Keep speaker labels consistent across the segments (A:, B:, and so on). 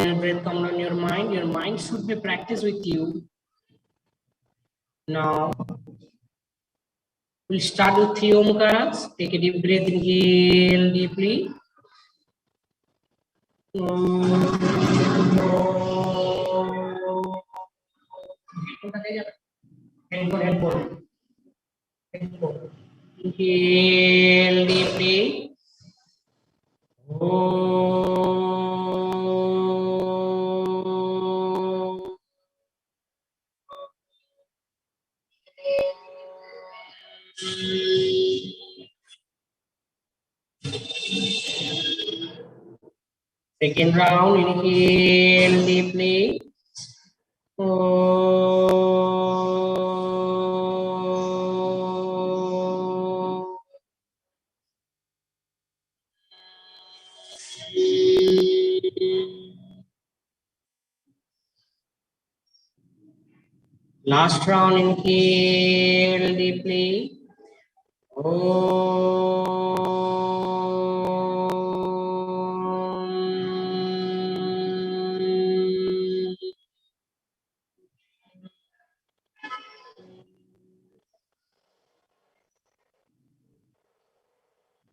A: your breath, calm down your mind. Your mind should be practiced with you. Now, we'll start with 3 Omkaras. Take a deep breath, inhale deeply. Inhale deeply. Second round, inhale deeply. Last round, inhale deeply.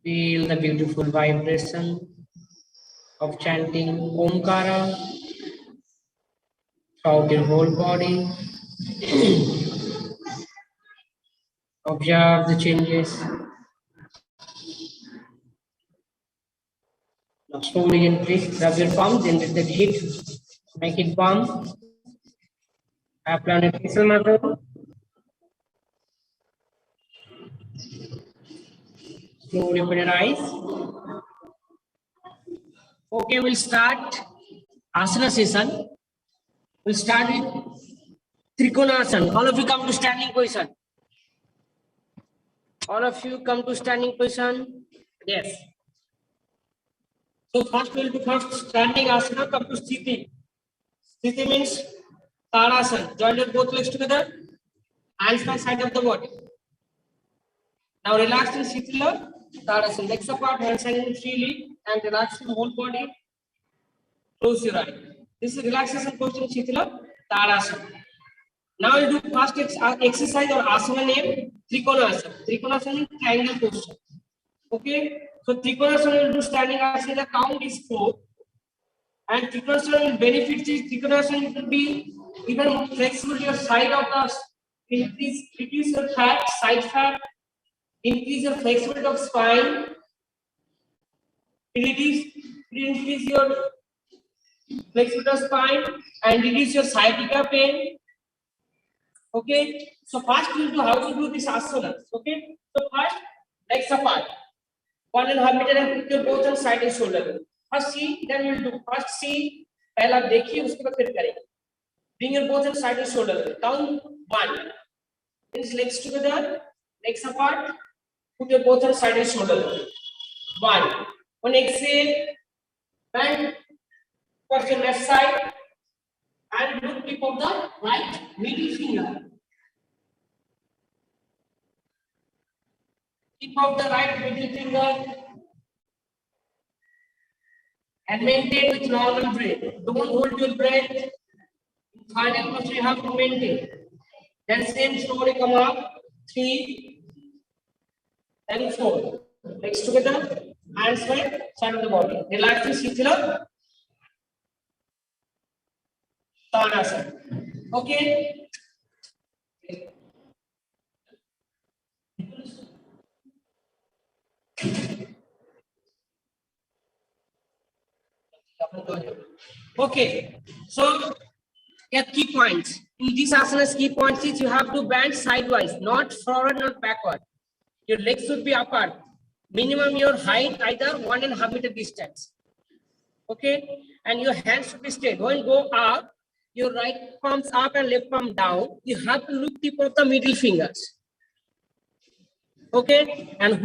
A: Feel the beautiful vibration of chanting Omkara throughout your whole body. Observe the changes. Now slowly increase, rub your palms, generate the heat, make it warm. Apply on your facial muscle. Slowly open your eyes. Okay, we'll start asana session. We'll start with Trikonasana. All of you come to standing position. All of you come to standing position. Yes. So first we'll do first standing asana. Come to Sthiti. Sthiti means Tadasana. Join your both legs together. Hands by side of the body. Now relax in Shitala. Tadasana. Legs apart, hands hanging freely, and relax the whole body. Close your eye. This is relaxation posture in Shitala. Tadasana. Now we'll do first exercise or asana name Trikonasana. Trikonasana means triangle posture. Okay. So Trikonasana will do standing asana. The count is 4. And Trikonasana will benefit is Trikonasana will be even flexible your side of the increase your fat, side fat, increase your flexibility of spine, increase your flexibility of spine and reduce your sciatica pain. Okay, so first we'll do how to do this asana. Okay, so first legs apart, 1.5 meter and put your both on side and shoulder. First see, then we'll do first see. पहला देखिए उसके बाद फिर करेंगे. Bring your both on side and shoulder. Down 1. Then legs together, legs apart. Put your both on side and shoulder. 1. On exhale, bend towards your left side and look tip of the right middle finger. Tip of the right middle finger and maintain with normal breath. Don't hold your breath. Final posture you have to maintain. Then same slowly come up. 3 and 4. Legs together, hands by side of the body. Relax the Shitala. Tadasana. Okay. Okay. So, key points. In this asana's key points is you have to bend sidewise, not forward, not backward. Your legs should be apart. Minimum your height either 1.5 meter distance. Okay, and your hands should be straight. When you go up, your right palms up and left palm down. You have to look tip of the middle fingers. Okay, and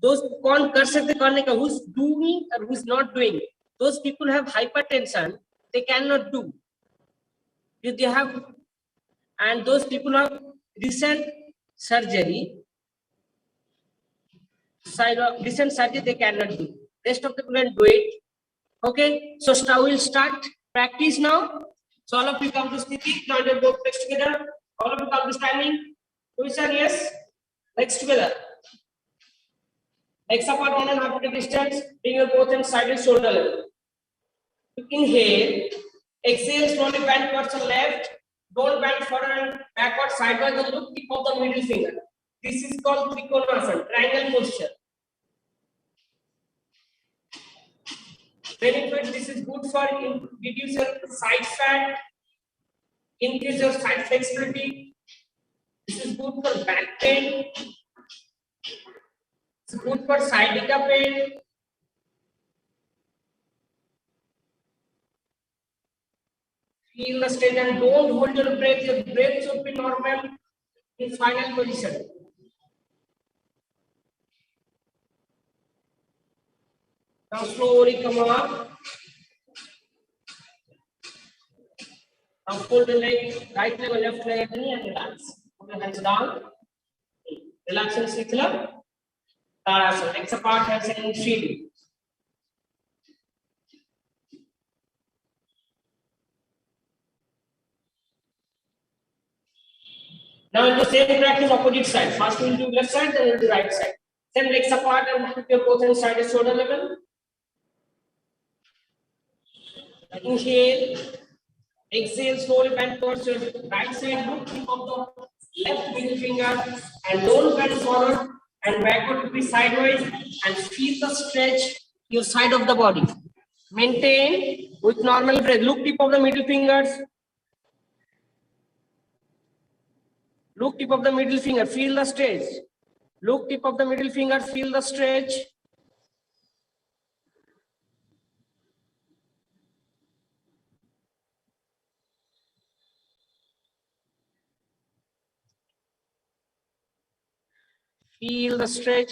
A: those who's doing or who's not doing. Those people have hypertension. They cannot do. If they have, and those people have recent surgery. Recent surgery they cannot do. Rest of the people can do it. Okay, so we'll start practice now. So all of you come to Sthiti, join your both legs together. All of you come to standing. Position, yes. Legs together. Legs apart 1.5 meter distance. Bring your both hands side and shoulder level. Inhale. Exhale, slowly bend towards the left. Don't bend forward and backward, sideways, and look tip of the middle finger. This is called Trikonasana, triangle posture. Benefit, this is good for reduce your side fat, increase your side flexibility. This is good for back pain. It's good for sciatica pain. Feel the strain and don't hold your breath. Your breath should be normal in final position. Now slowly come up. Now fold the leg, right leg or left leg, and relax. Put your hands down. Relax and Shikla. Tadasana. Legs apart, hands hanging freely. Now in the same practice, opposite side. First we'll do left side, then we'll do right side. Same legs apart and keep your both hands side and shoulder level. Inhale. Exhale, slowly bend towards your right side. Look tip of the left middle finger and don't bend forward and backward to be sideways and feel the stretch your side of the body. Maintain with normal breath. Look tip of the middle fingers. Look tip of the middle finger. Feel the stretch. Look tip of the middle finger. Feel the stretch. Feel the stretch.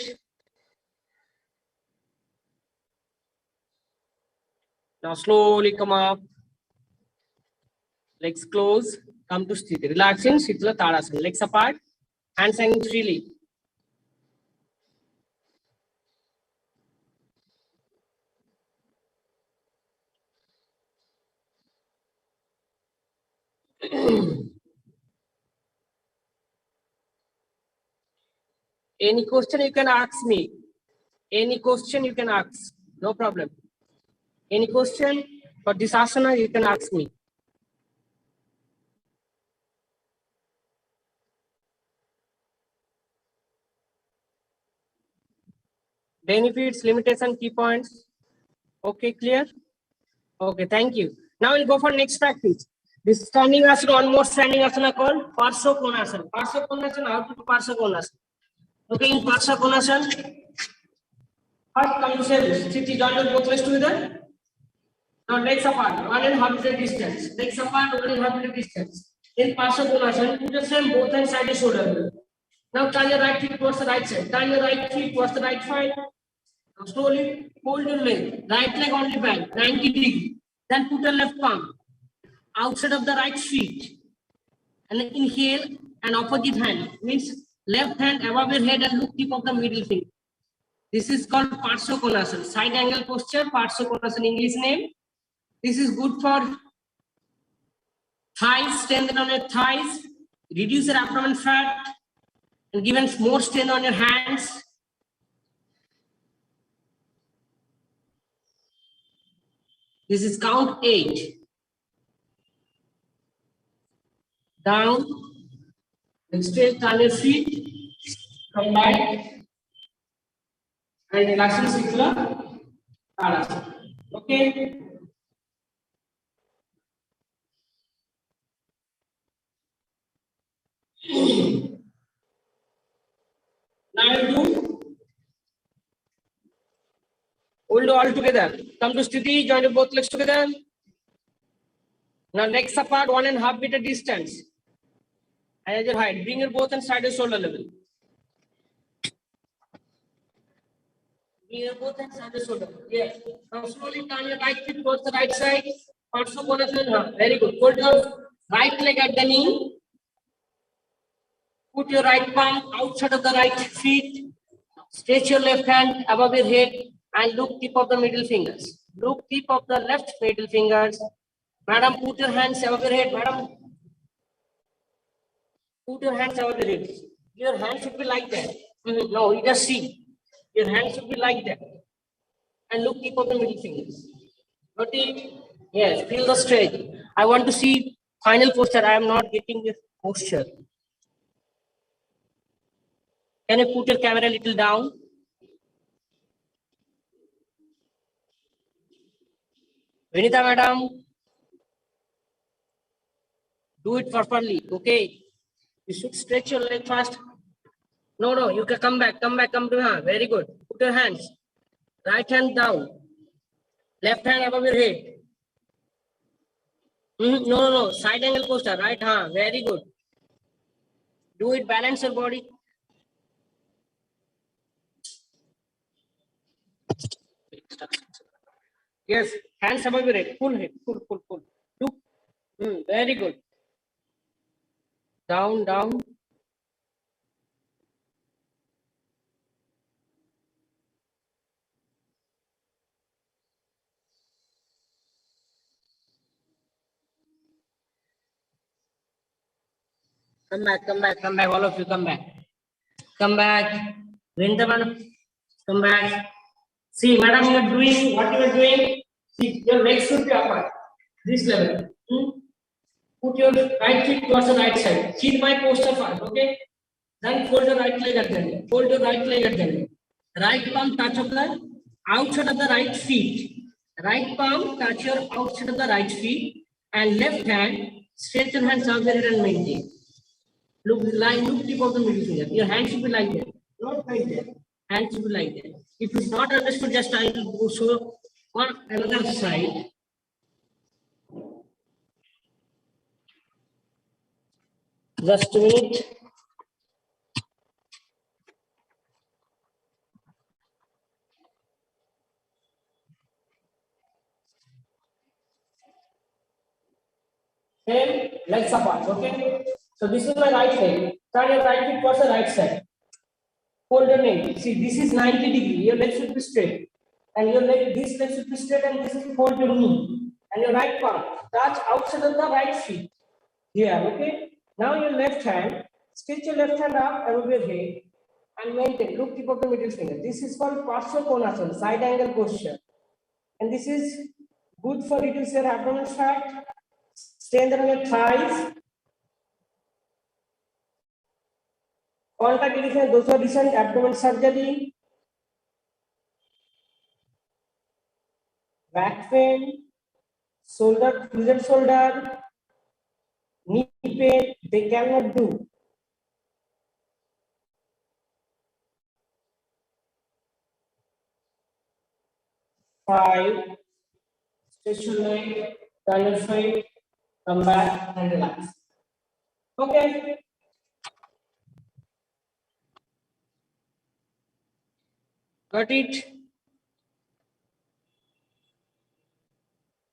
A: Now slowly come up. Legs close. Come to Sthiti. Relaxing. Shitla Tadasana. Legs apart. Hands hanging freely. Any question you can ask me. Any question you can ask. No problem. Any question for this asana you can ask me. Benefits, limitation, key points. Okay, clear? Okay, thank you. Now we'll go for next practice. This standing asana, one more standing asana called Parsvakonasana. Parsvakonasana, how to do Parsvakonasana? Okay, in Parsvakonasana, first come to service. Sthiti, join your both legs together. Now legs apart, 1.5 meter distance. Legs apart, 1.5 meter distance. In Parsvakonasana, put the same both hands side and shoulder. Now turn your right feet towards the right side. Turn your right feet towards the right side. Now slowly hold your leg. Right leg only bend, 90 degrees. Then put your left palm outside of the right feet. And then inhale and opposite hand. Means left hand above your head and look tip of the middle finger. This is called Parsvakonasana. Side angle posture, Parsvakonasana English name. This is good for thighs, strengthen on your thighs, reduce your abdomen fat, and given more strain on your hands. This is count 8. Down, and straight on your feet, come back, and relaxing Shikla Tadasana. Okay. Now we'll do all together. Come to Sthiti, join your both legs together. Now legs apart, 1.5 meter distance. As your height, bring your both hands side and shoulder level. Bring your both hands side and shoulder. Yes. Now slowly turn your right feet towards the right side. Parsvakonasana. Very good. Put your right leg at the knee. Put your right palm outside of the right feet. Stretch your left hand above your head and look tip of the middle fingers. Look, tip of the left middle fingers. Madam, put your hands above your head. Madam, put your hands above your head. Your hand should be like that. No, you just see. Your hand should be like that. And look, tip of the middle fingers. Got it? Yes, feel the stretch. I want to see final posture. I am not getting this posture. Can you put your camera a little down? Vinita madam, do it properly. Okay. You should stretch your leg first. No, you can come back, come to her. Very good. Put your hands. Right hand down. Left hand above your head. No. Side angle posture. Right hand. Very good. Do it. Balance your body. Yes. Hands above your head. Pull head. Pull. Look. Very good. Down. Come back. All of you, come back. Come back. Vinta madam, come back. See, madam, you are doing what you are doing. See, your legs should be upward. This level. Put your right feet towards the right side. See my posture first, okay? Then fold your right leg at the end. Fold your right leg at the end. Right palm touch of the outside of the right feet. Right palm touch your outside of the right feet. And left hand, stretch your hands out there and maintain. Look tip of the middle finger. Your hand should be like that. Not like that. Hand should be like that. If it's not understood, just I will go show on another side. Just a minute. Same legs apart, okay? So this is my right leg. Turn your right foot towards the right side. Fold your knee. See, this is 90 degree. Your leg should be straight. And your leg, this leg should be straight, and this is fold your knee. And your right palm touch outside of the right feet. Here, okay? Now your left hand, stretch your left hand up above your head and maintain. Look, tip of the middle finger. This is called Parsva Konasana, side angle posture. And this is good for reduce your abdominal fat, strengthen your thighs. Contact lesion, those who are recent abdomen surgery, back pain, shoulder, twisted shoulder, knee pain, they cannot do. Five, stretch your leg, turn your feet, come back and relax. Okay. Got it?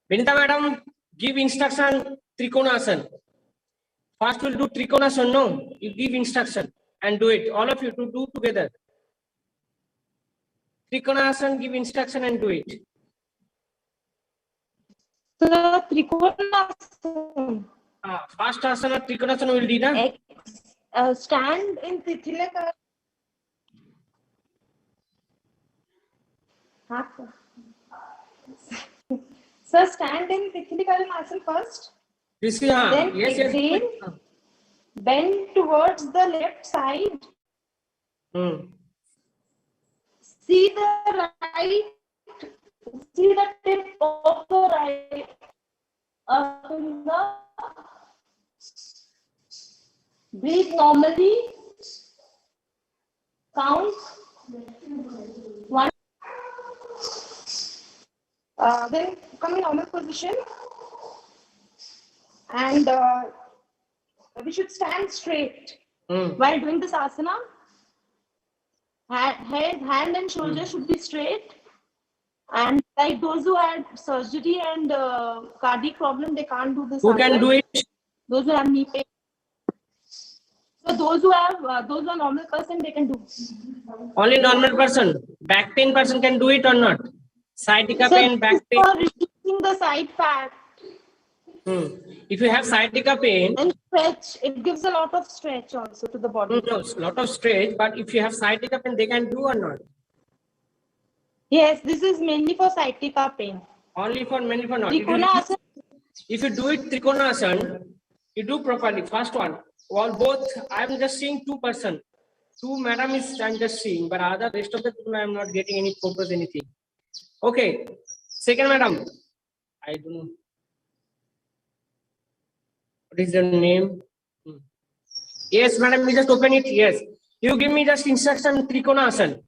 A: Vinita madam, give instruction Trikonasana. First we'll do Trikonasana, no? You give instruction and do it. All of you to do together. Trikonasana, give instruction and do it.
B: So, Trikonasana.
A: First asana, Trikonasana will do, na?
B: Stand in Tithilaka. So, stand in Tithilikaranasana first.
A: This is,
B: then
A: yes,
B: exhale,
A: yes.
B: Bend towards the left side. See the tip of the right finger. Breathe normally. Count 1. Then come in normal position. And we should stand straight while doing this asana. Hand and shoulder should be straight. And like those who had surgery and cardiac problem, they can't do this.
A: Who can do it?
B: Those who have knee pain. So those who are normal person, they can do.
A: Only normal person. Back pain person can do it or not? sciatica
B: Sir,
A: pain, back pain.
B: for reducing the side fat
A: If you have sciatica pain,
B: and stretch, it gives a lot of stretch also to the body.
A: no, lot of stretch, but if you have sciatica pain, they can do or not?
B: Yes, this is mainly for sciatica pain.
A: Only for men, for not.
B: Trikonasana.
A: If you do it Trikonasana, you do properly. First one, well, both. I'm just seeing 2%. Two madam is I'm just seeing, but other rest of the people I'm not getting any focus, anything. Okay. Second madam, I don't know. What is your name? Yes, madam, you just open it. Yes. You give me just instruction Trikonasana.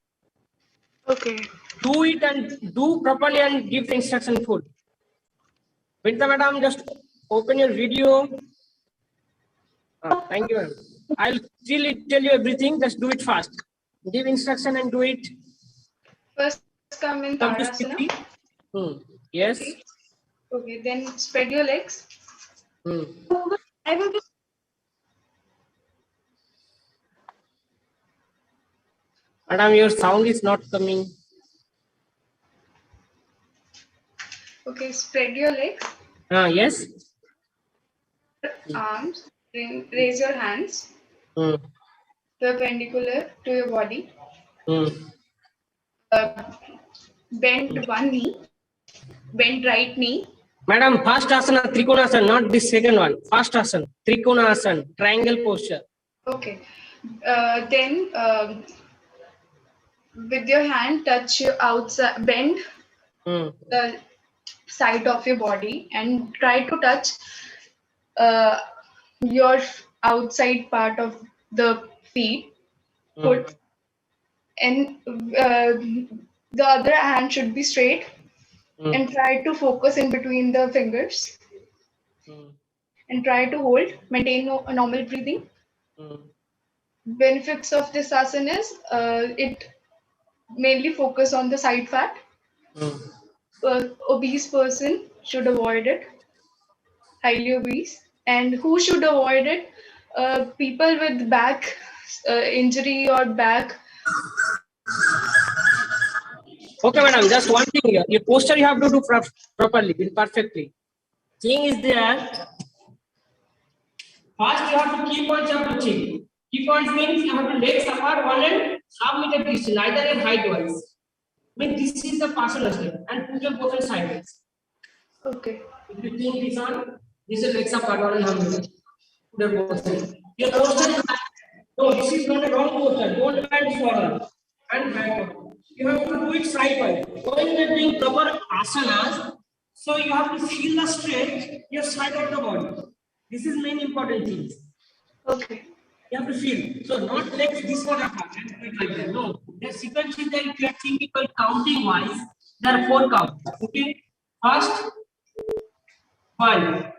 C: Okay.
A: Do it and do properly and give the instruction full. Vinita madam, just open your video. Thank you, ma'am. I'll still tell you everything. Just do it fast. Give instruction and do it.
C: First come in
A: Come to
C: Tadasana.
A: 50. Yes.
C: Okay. Okay, then spread your legs.
B: I will be
A: Madam, your sound is not coming.
C: Okay, spread your legs,
A: Yes.
C: arms, raise your hands
A: Hmm.
C: perpendicular to your body.
A: Hmm.
C: Bend one knee, bend right knee.
A: Madam, first asana, Trikonasana, not this second one. First asana, Trikonasana, triangle posture.
C: Okay. Then with your hand touch your outside, bend the side of your body and try to touch your outside part of the feet, foot, and the other hand should be straight and try to focus in between the fingers and try to hold, maintain a normal breathing. Benefits of this asana is it mainly focus on the side fat. Obese person should avoid it, highly obese. And who should avoid it? People with back injury or back.
A: Okay, madam, just one thing here. Your posture you have to do properly, perfectly. Thing is there. First, you have to key points you have to check. Key points means you have to legs apart, one and half meter distance, either in height wise. Means this is the partial step and put your both sideways.
C: Okay.
A: If you think this on, this is legs apart, one and half meter. Put your both sides. Your posture is no, this is not a wrong posture. Don't bend forward and backward. You have to do it sidewise. When you are doing proper asanas, so you have to feel the stretch your side of the body. This is main important thing.
C: Okay.
A: You have to feel. So not legs this one apart and do it like that. No. The sequence is that if you are thinking about counting wise, there are 4 counts. Okay. First 1.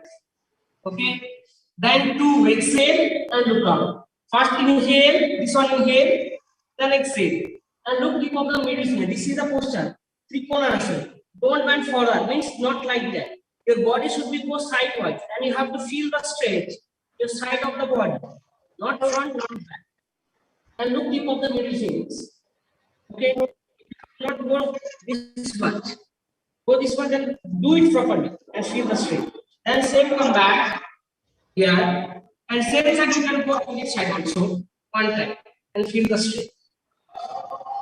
A: Okay. Then 2 exhale and look up. First inhale, this one inhale, then exhale. And look deep of the middle. This is the posture. Trikonasana. Don't bend forward. Means not like that. Your body should be go sidewise, and you have to feel the stretch. Your side of the body, not front, not back. And look deep of the middle fingers. Okay. Not go this much. Go this one, then do it properly and feel the stretch. Then same come back here, and same side you can go on this side also one time and feel the stretch.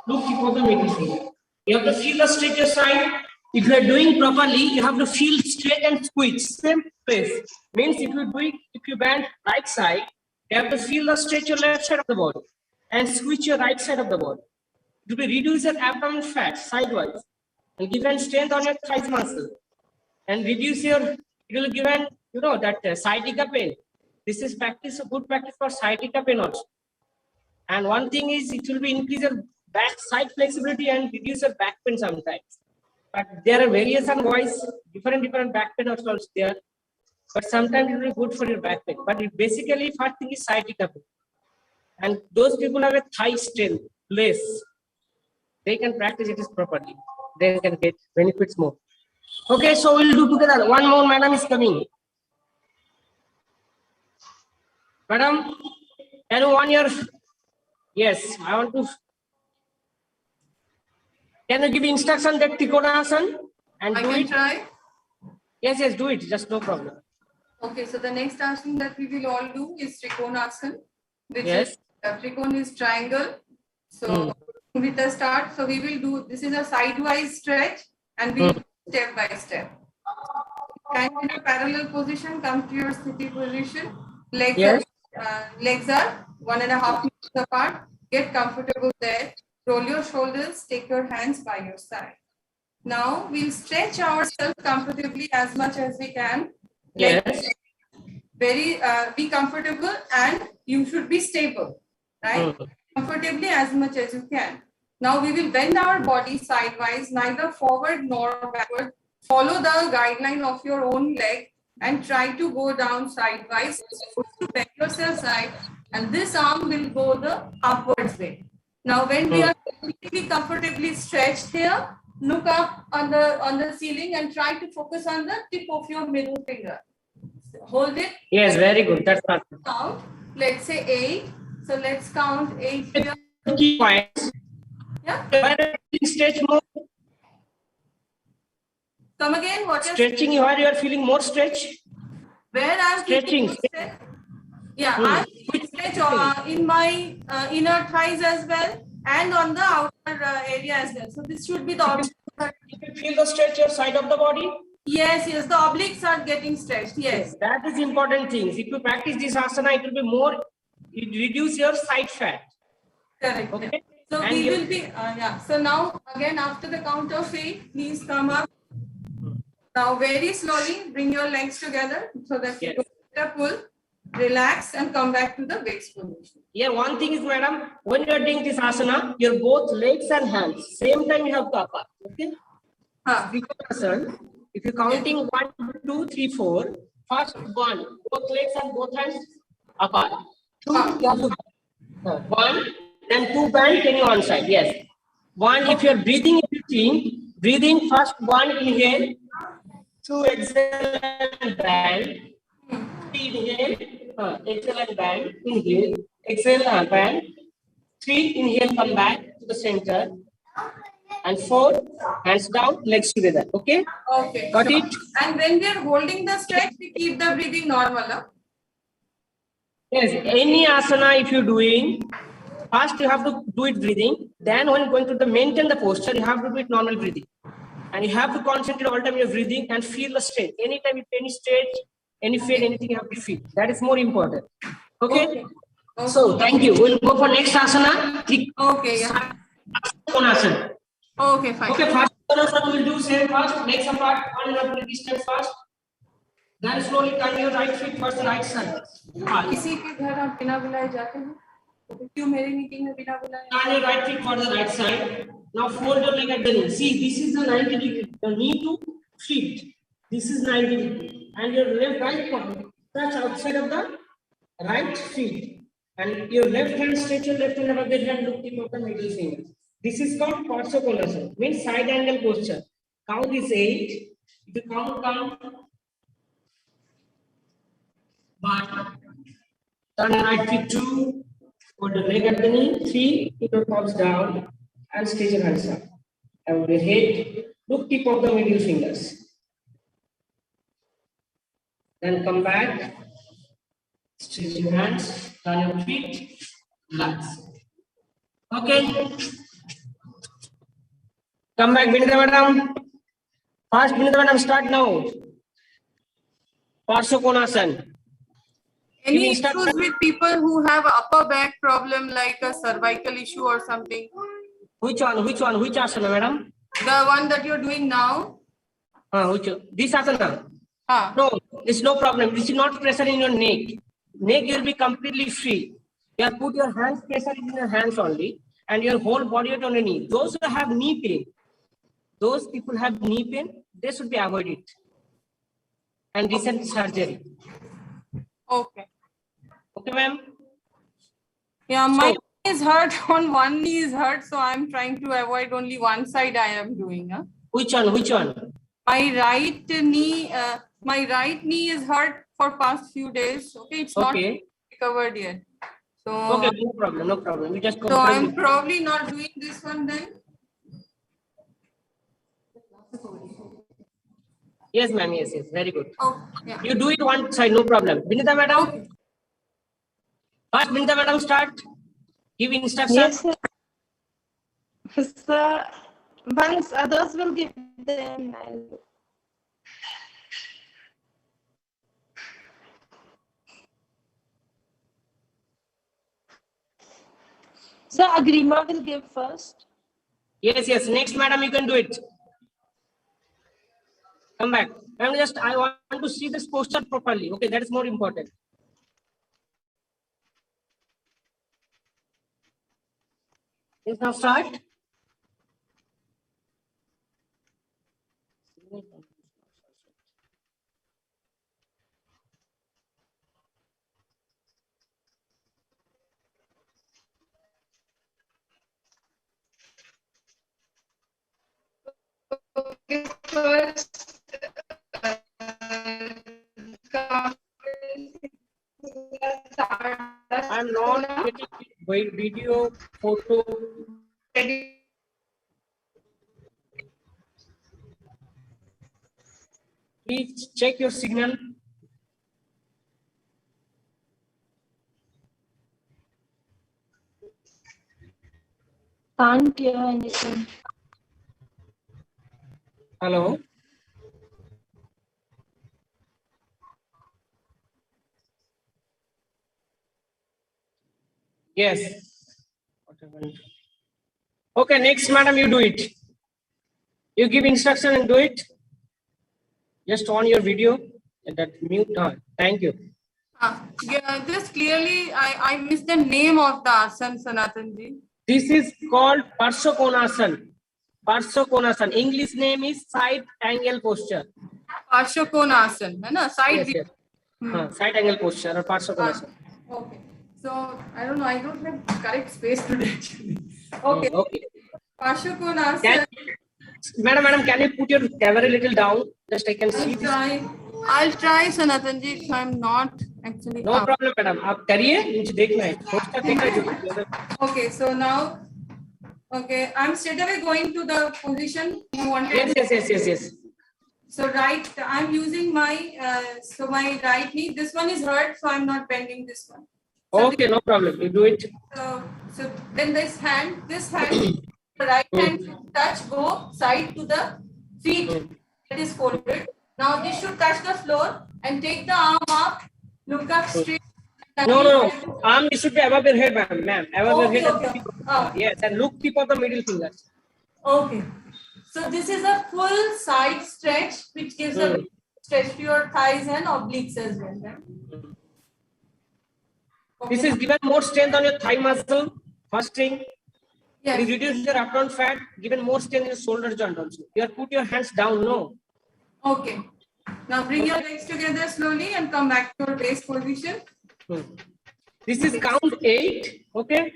A: Look deep of the middle finger. You have to feel the stretch your side. If you are doing properly, you have to feel straight and squeeze. Same place. Means if you bend right side, you have to feel the stretch your left side of the body and switch your right side of the body. It will reduce your abdominal fat sidewise and give strength on your thighs muscle and reduce your. It will give that sciatica pain. This is practice, a good practice for sciatica pain also. And one thing is it will be increase your back side flexibility and reduce your back pain sometimes. But there are variation wise, different back pain also there. But sometimes it will be good for your back pain. But it basically first thing is sciatica pain. And those people have a thigh strength less. They can practice it properly. They can get benefits more. Okay, so we'll do together. One more madam is coming. Madam, can you on your yes, I want to. Can you give instruction that Trikonasana and
D: I
A: do
D: can
A: it?
D: try.
A: Yes, do it. Just no problem.
D: Okay, so the next asana that we will all do is Trikonasana, which
A: Yes.
D: is Trikon is triangle. So with the start, so we will do, this is a sidewise stretch and we will do step by step. Stand in a parallel position, come to your sitting position. Legs,
A: Yes.
D: legs are 1.5 meters apart. Get comfortable there. Roll your shoulders, take your hands by your side. Now we'll stretch ourselves comfortably as much as we can.
A: Yes.
D: Very be comfortable and you should be stable, right? Comfortably as much as you can. Now we will bend our body sidewise, neither forward nor backward. Follow the guideline of your own leg and try to go down sidewise. Bend yourself side and this arm will go the upwards way. Now when we are completely comfortably stretched here, look up on the ceiling and try to focus on the tip of your middle finger. Hold it.
A: Yes, very good. That's not
D: Count. Let's say 8. So let's count 8 here.
A: key points.
D: Yeah.
A: Where stretch more,
D: Come again. What is
A: stretching where you are feeling more stretch.
D: where I'm
A: Stretching.
D: feeling yeah, I'm stretch in my inner thighs as well and on the outer area as well. So this should be the obliques.
A: You feel the stretch your side of the body.
D: Yes, the obliques are getting stretched. Yes.
A: That is important thing. If you practice this asana, it will be more. It reduce your side fat.
D: Correct.
A: Okay.
D: So
A: And
D: we
A: you-
D: will be yeah. So now again after the count of 8, please come up. Now very slowly bring your legs together so that you
A: Yes.
D: go pull, relax and come back to the base position.
A: Here, one thing is, madam, when you are doing this asana, your both legs and hands, same time you have to apart. Okay. Trikonasana, if you're counting 1, 2, 3, 4, first 1, both legs and both hands apart. 2, you have to 1, then 2 bend, then you one side. Yes. 1, if you're breathing, breathing first 1 inhale, 2 exhale and bend, 3 inhale, exhale and bend, inhale, exhale and bend, 3 inhale, come back to the center, and 4 hands down, legs together. Okay.
D: Okay.
A: Got
D: sure.
A: it?
D: And when we are holding the stretch, we keep the breathing normal. Huh?
A: Yes, any asana if you're doing, first you have to do it breathing, then when going to the maintain the posture, you have to do it normal breathing. And you have to concentrate all time you're breathing and feel the stretch. Anytime if any stretch, any feel, anything you have to feel. That is more important. Okay? So thank you. We'll go for next asana.
D: Okay, yeah.
A: Konasana.
D: Okay, fine.
A: Okay, first Konasana we'll do same first, legs apart, 1.5 distance first. Then slowly turn your right feet first the right side.
D: किसी के घर आप बिना बुलाए जाते हैं? क्यों मेरी मीटिंग में बिना बुलाए?
A: Turn your right feet for the right side. Now fold your leg at the knee. See, this is the 90 degree. The knee to feet. This is 90 degree. And your right foot touch outside of the right feet. And your left hand stretch your left hand above the hand, look tip of the middle finger. This is called Parsakonasana. Means side angle posture. Count is 8. If you count. 1. Turn right feet 2. Put the leg at the knee, 3, keep your palms down and stretch your hands up. And your head, look tip of the middle fingers. Then come back, stretch your hands, turn your feet, relax. Okay. Come back, Vinita madam. Fast, Vinita madam, start now. Parsakonasana.
D: Any issues with people who have upper back problem like a cervical issue or something?
A: Which one? Which asana, madam?
D: The one that you're doing now?
A: This asana?
D: No,
A: it's no problem. This is not pressure in your neck. Neck will be completely free. You have put your hands pressure in your hands only and your whole body weight on the knee. Those who have knee pain, those people have knee pain, they should be avoided. And recent surgery.
D: Okay.
A: Okay, ma'am?
D: Yeah, my knee is hurt on one knee is hurt, so I'm trying to avoid only one side I am doing. Huh?
A: Which one?
D: My right knee is hurt for past few days. Okay, it's not recovered yet. So
A: okay, no problem. You just
D: so I'm probably not doing this one then.
A: Yes, ma'am. Yes, yes. Very good.
D: Oh, yeah.
A: You do it one side, no problem. Vinita madam.
D: Okay.
A: First, Vinita madam, start. Give instruction.
B: Yes, sir. Sir, once others will give them. Sir, Agrima will give first.
A: Yes, yes. Next, madam, you can do it. Come back. I want to see this poster properly. Okay, that is more important. Yes, now start.
C: Okay, first,
A: I'm not getting video, photo. Please check your signal.
B: Can't hear anything.
A: Hello. Yes. Okay, next, madam, you do it. You give instruction and do it. Just on your video. That mute. Thank you.
D: Yeah, just clearly, I missed the name of the asan, Sanatanji.
A: This is called Parshokonasana. Parshokonasana. English name is side angle posture.
D: Parshokonasana, है ना? Side.
A: Yes, yes. Side angle posture or Parshokonasana.
D: Okay. So I don't know. I don't have correct space today actually. Okay.
A: Okay.
D: Parshokonasana.
A: Madam, can you put your camera a little down? Just I can see this.
D: I'll try, Sanatanji, if I'm not actually.
A: No problem, madam. आप करिए, मुझे देखना है. Poster देखना है.
D: Okay, so now, okay, I'm straight away going to the position you wanted.
A: Yes.
D: So right, I'm using my my right knee. This one is hurt, so I'm not bending this one. So
A: Okay, no problem. You do it.
D: So then this hand, the right hand should touch, go side to the feet. It is folded. Now this should touch the floor and take the arm up, look up straight.
A: No. Arm should be above your head, ma'am. Above your head.
D: Okay.
A: Yes, and look tip of the middle fingers.
D: Okay. So this is a full side stretch, which gives a stretch to your thighs and obliques as well. Right? Okay.
A: This is given more strength on your thigh muscle. First thing.
D: Yes.
A: It reduces your abdomen fat, given more strength in your shoulder joint also. You have put your hands down, no?
D: Okay. Now bring your legs together slowly and come back to your base position.
A: This is count 8. Okay.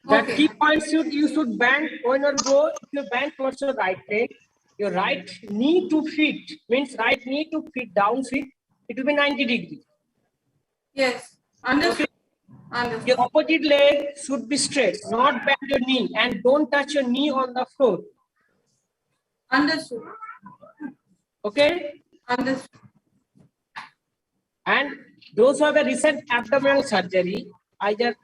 A: The key points you should bend when you go. If you bend towards your right leg, your right knee to feet means right knee to feet down feet. It will be 90 degrees.
D: Yes. Understood. Understood.
A: Your opposite leg should be straight, not bend your knee, and don't touch your knee on the floor.
D: Understood.
A: Okay.
D: Understood.
A: And those who have a recent abdominal surgery, either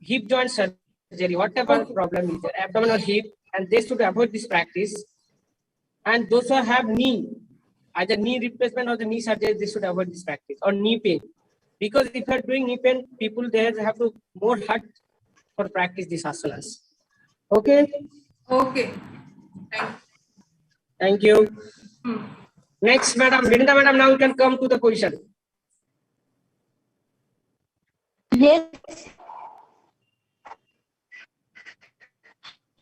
A: hip joint surgery, whatever problem is there, abdominal hip, and they should avoid this practice. And those who have knee, either knee replacement or the knee surgery, they should avoid this practice, or knee pain. Because if you are doing knee pain, people there have to more hurt for practice these asanas. Okay.
D: Okay.
A: Thank you. Next, madam, Vinita madam, now you can come to the position.
B: Yes.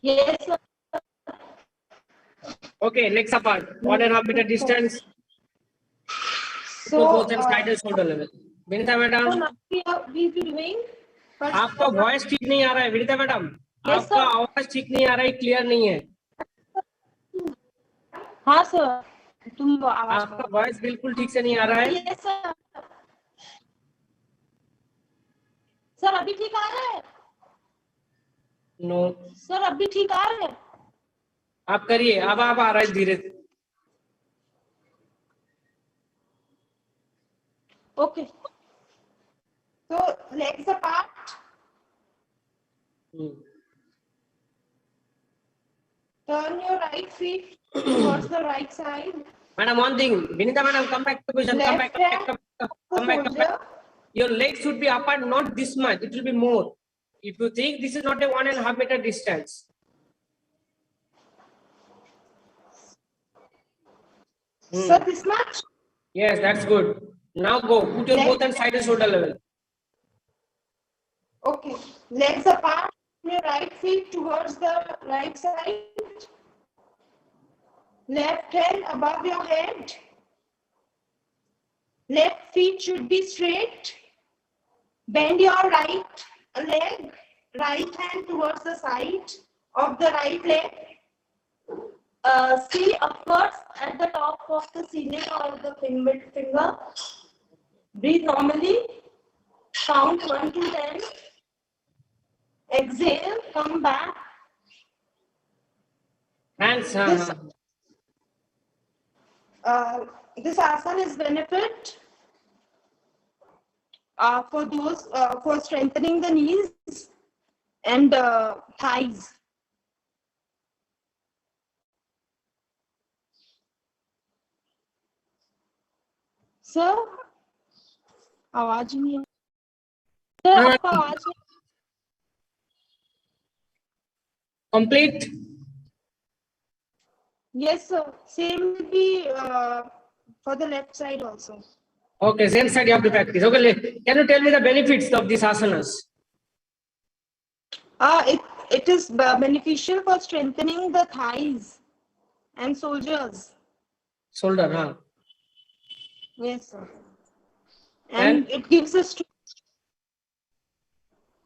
B: Yes, sir.
A: Okay, legs apart. 1.5 meter distance.
B: So,
A: both hands side and shoulder level. Vinita madam.
B: so now we will be doing. First,
A: आपका voice ठीक नहीं आ रहा है Vinita madam. आपका आवाज ठीक नहीं आ रहा है, क्लियर नहीं है.
B: हाँ सर, तुम आवाज.
A: आपका वॉइस बिल्कुल ठीक से नहीं आ रहा है.
B: Yes, sir. सर अभी ठीक आ रहा है?
A: नो.
B: सर अभी ठीक आ रहा है?
A: आप करिए, अब आ रहा है धीरे.
B: Okay. So legs apart. Turn your right feet towards the right side.
A: Madam, one thing. Vinita, madam, come back to position. Come back.
B: Left hand
A: Come back.
B: shoulder.
A: Your legs should be apart, not this much. It will be more. If you think this is not a 1.5 meter distance.
B: So this much.
A: Yes, that's good. Now go. Put your both hand side and shoulder level.
B: Okay. Legs apart. Your right feet towards the right side. Left hand above your head. Left feet should be straight. Bend your right leg, right hand towards the side of the right leg. See upwards at the top of the ceiling or the finger. Breathe normally. Count 1 to 10. Exhale, come back.
A: Hands.
B: This asana is benefit for those for strengthening the knees and thighs. Sir, आवाज नहीं है. Sir, आपका आवाज नहीं.
A: Complete.
B: Yes, sir. Same will be for the left side also.
A: Okay, same side you have to practice. Okay, can you tell me the benefits of these asanas?
B: It is beneficial for strengthening the thighs and shoulders.
A: Shoulder, huh?
B: Yes, sir. And it gives us strength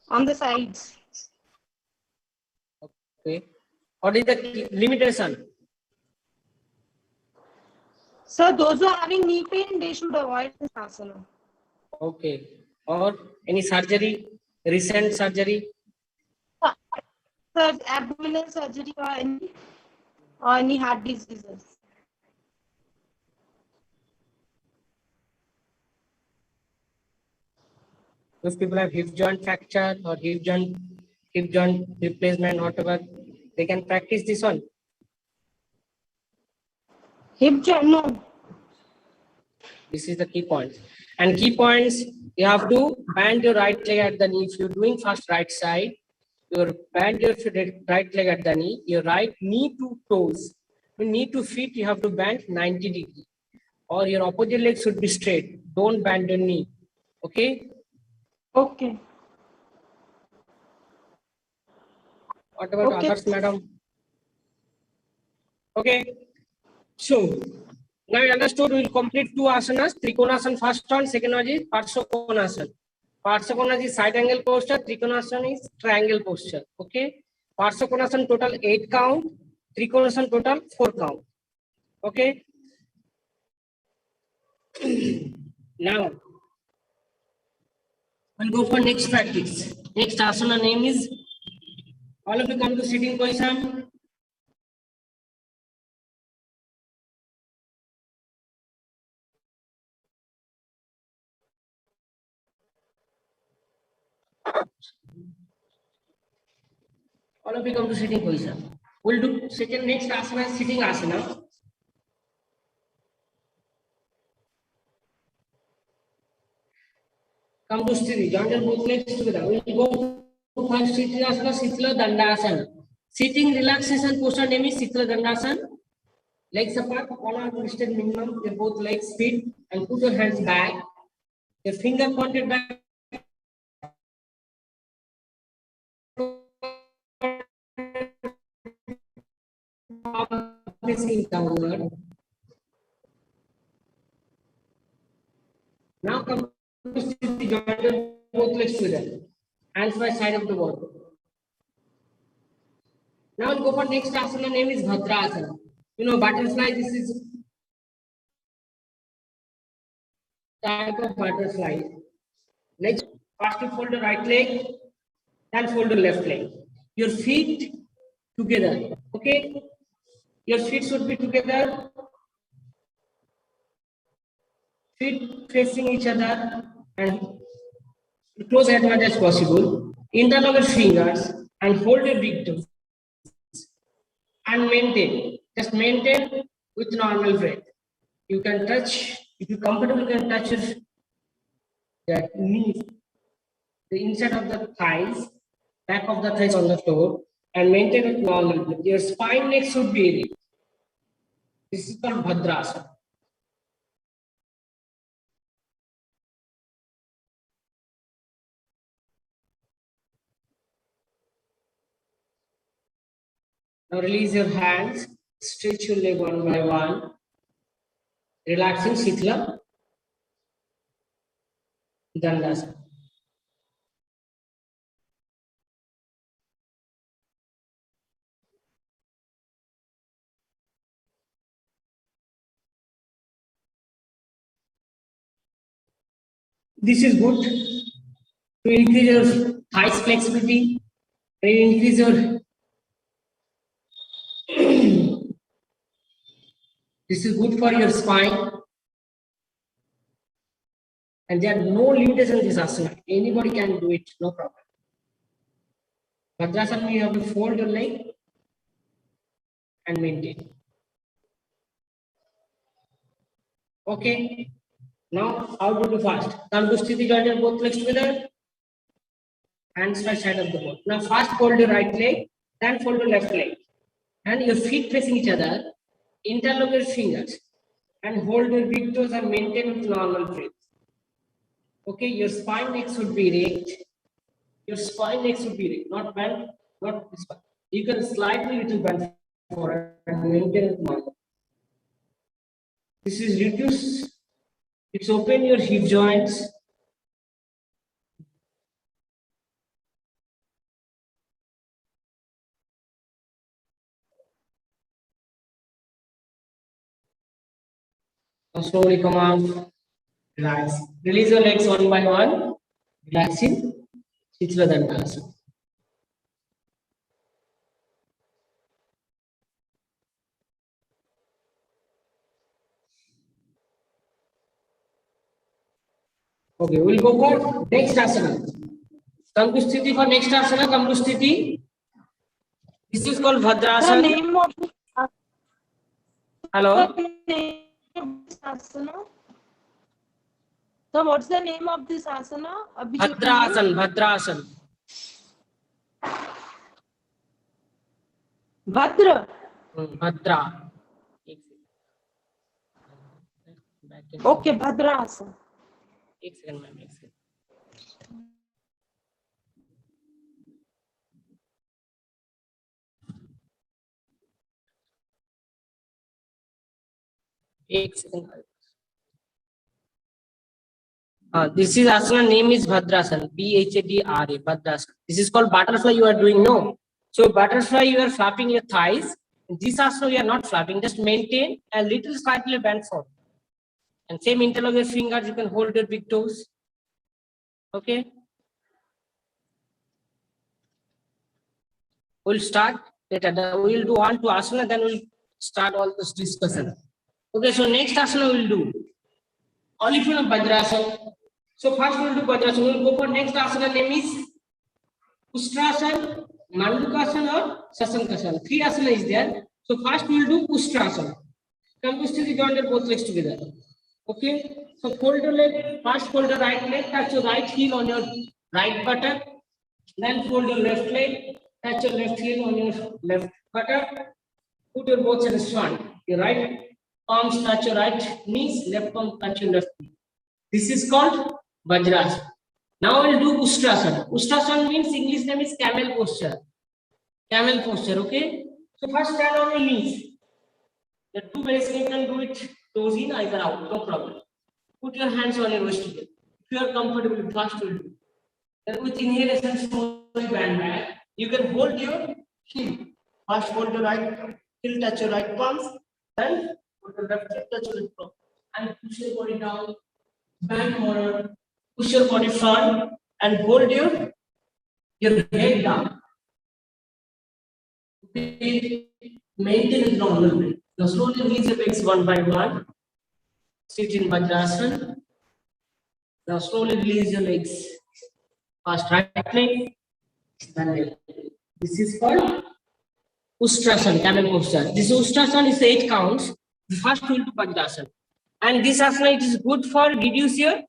B: on the sides.
A: Okay. What is the limitation?
B: So those who are having knee pain, they should avoid this asana.
A: Okay. Or any surgery, recent surgery?
B: Sir, abdominal surgery or any heart diseases.
A: If people have hip joint fracture or hip joint replacement, whatever, they can practice this one.
B: Hip joint, no.
A: This is the key point. And key points, you have to bend your right leg at the knee. If you're doing first right side, you bend your right leg at the knee, your right knee to toes. Your knee to feet, you have to bend 90 degrees. Or your opposite leg should be straight. Don't bend your knee. Okay?
B: Okay.
A: What about others, madam? Okay. So, now you understood, we will complete two asanas. Trikonasana first one, second one is Parsvakonasana. Parsvakonasana is side angle posture, Trikonasana is triangle posture. Okay. Parsvakonasana total 8 count, Trikonasana total 4 count. Okay. Now, we'll go for next practice. Next asana name is, all of you come to sitting position. All of you come to sitting position. We'll do second next asana is sitting asana. Come to sthiti. Join your both legs together. We'll go to first sitting asana, Shitala Dandasana. Sitting relaxation posture name is Shitala Dandasana. Legs apart, all are twisted minimum. Your both legs feet and put your hands back. Your finger pointed back. Facing downward. Now come to sthiti. Join your both legs together. Hands by side of the wall. Now we'll go for next asana name is Bhadrasana. You know, butterfly, this is type of butterfly. Next, first you fold the right leg, then fold the left leg. Your feet together, okay? Your feet should be together. feet facing each other and close as much as possible. Interlock your fingers and hold your big toes and maintain. Just maintain with normal breath. You can touch, if you're comfortable, you can touch your that knees, the inside of the thighs, back of the thighs on the floor, and maintain it normal breath. Your spine neck should be erect. This is called Bhadrasana. Now release your hands, stretch your leg one by one, relaxing Shitla Dandasana. This is good to increase your thighs flexibility, and increase your this is good for your spine. And there are no limitations in this asana. Anybody can do it, no problem. Bhadrasana, you have to fold your leg and maintain. Okay. Now, how to do fast? Dhandusthiti, join your both legs together. Hands by side of the board. Now, first fold your right leg, then fold your left leg. And your feet facing each other. Interlock your fingers. And hold your big toes and maintain with normal breath. Okay, your spine neck should be erect. Your spine neck should be erect, not bent, not this one. You can slightly little bend forward and maintain it normal. This is reduce. It's open your hip joints. Now slowly come out. Relax. Release your legs one by one. Relaxing. Shitla Dandasana. Okay, we'll go for next asana. Dhandusthiti for next asana, Dhandusthiti. This is called
B: The
A: Bhadrasana.
B: name of the
A: Hello.
B: asana. So what's the name of this asana? Abhijyoti?
A: Bhadrasana.
B: Bhadra.
A: Bhadra.
B: Okay, Bhadra asana.
A: एक second ma'am एक second this is asana name is Bhadrasana. Bhadra. Bhadrasana. This is called butterfly you are doing, no? So butterfly you are flapping your thighs. This asana you are not flapping, just maintain a little slightly bend forward. And same interlock your fingers, you can hold your big toes. Okay. We'll start later. We'll do 1, 2 asana, then we'll start all this discussion. Okay, so next asana we'll do. Only for Bhadrasana. So first we'll do Bhadrasana. We'll go for next asana name is Ustrasana, Mandukasana or Sasankasana. 3 asana is there. So first we'll do Ustrasana. Come to the join your both legs together. Okay, so fold your leg, first fold your right leg, touch your right heel on your right buttock, then fold your left leg, touch your left heel on your left buttock, put your both hands front, your right palms touch your right knees, left palm touch your left knee. This is called Vajrasana. Now we'll do Ustrasana. Ustrasana means English name is camel posture. Camel posture, okay? So first stand on your knees. The 2 ways you can do it. Toes in, either out, no problem. Put your hands on your waist together. If you are comfortable, fast will do. Then with inhalation, slowly bend back. You can hold your heel. First hold your right heel, touch your right palms. Then put your left heel, touch your left palm. And push your body down. Bend forward. Push your body front and hold your head down. Okay. Maintain it normal way. Now slowly release your legs one by one. Sit in Vajrasana. Now slowly release your legs. First right leg, then left. This is called Ustrasana, camel posture. This Ustrasana is 8 counts. The first will to Vajrasana. And this asana it is good for reduce your.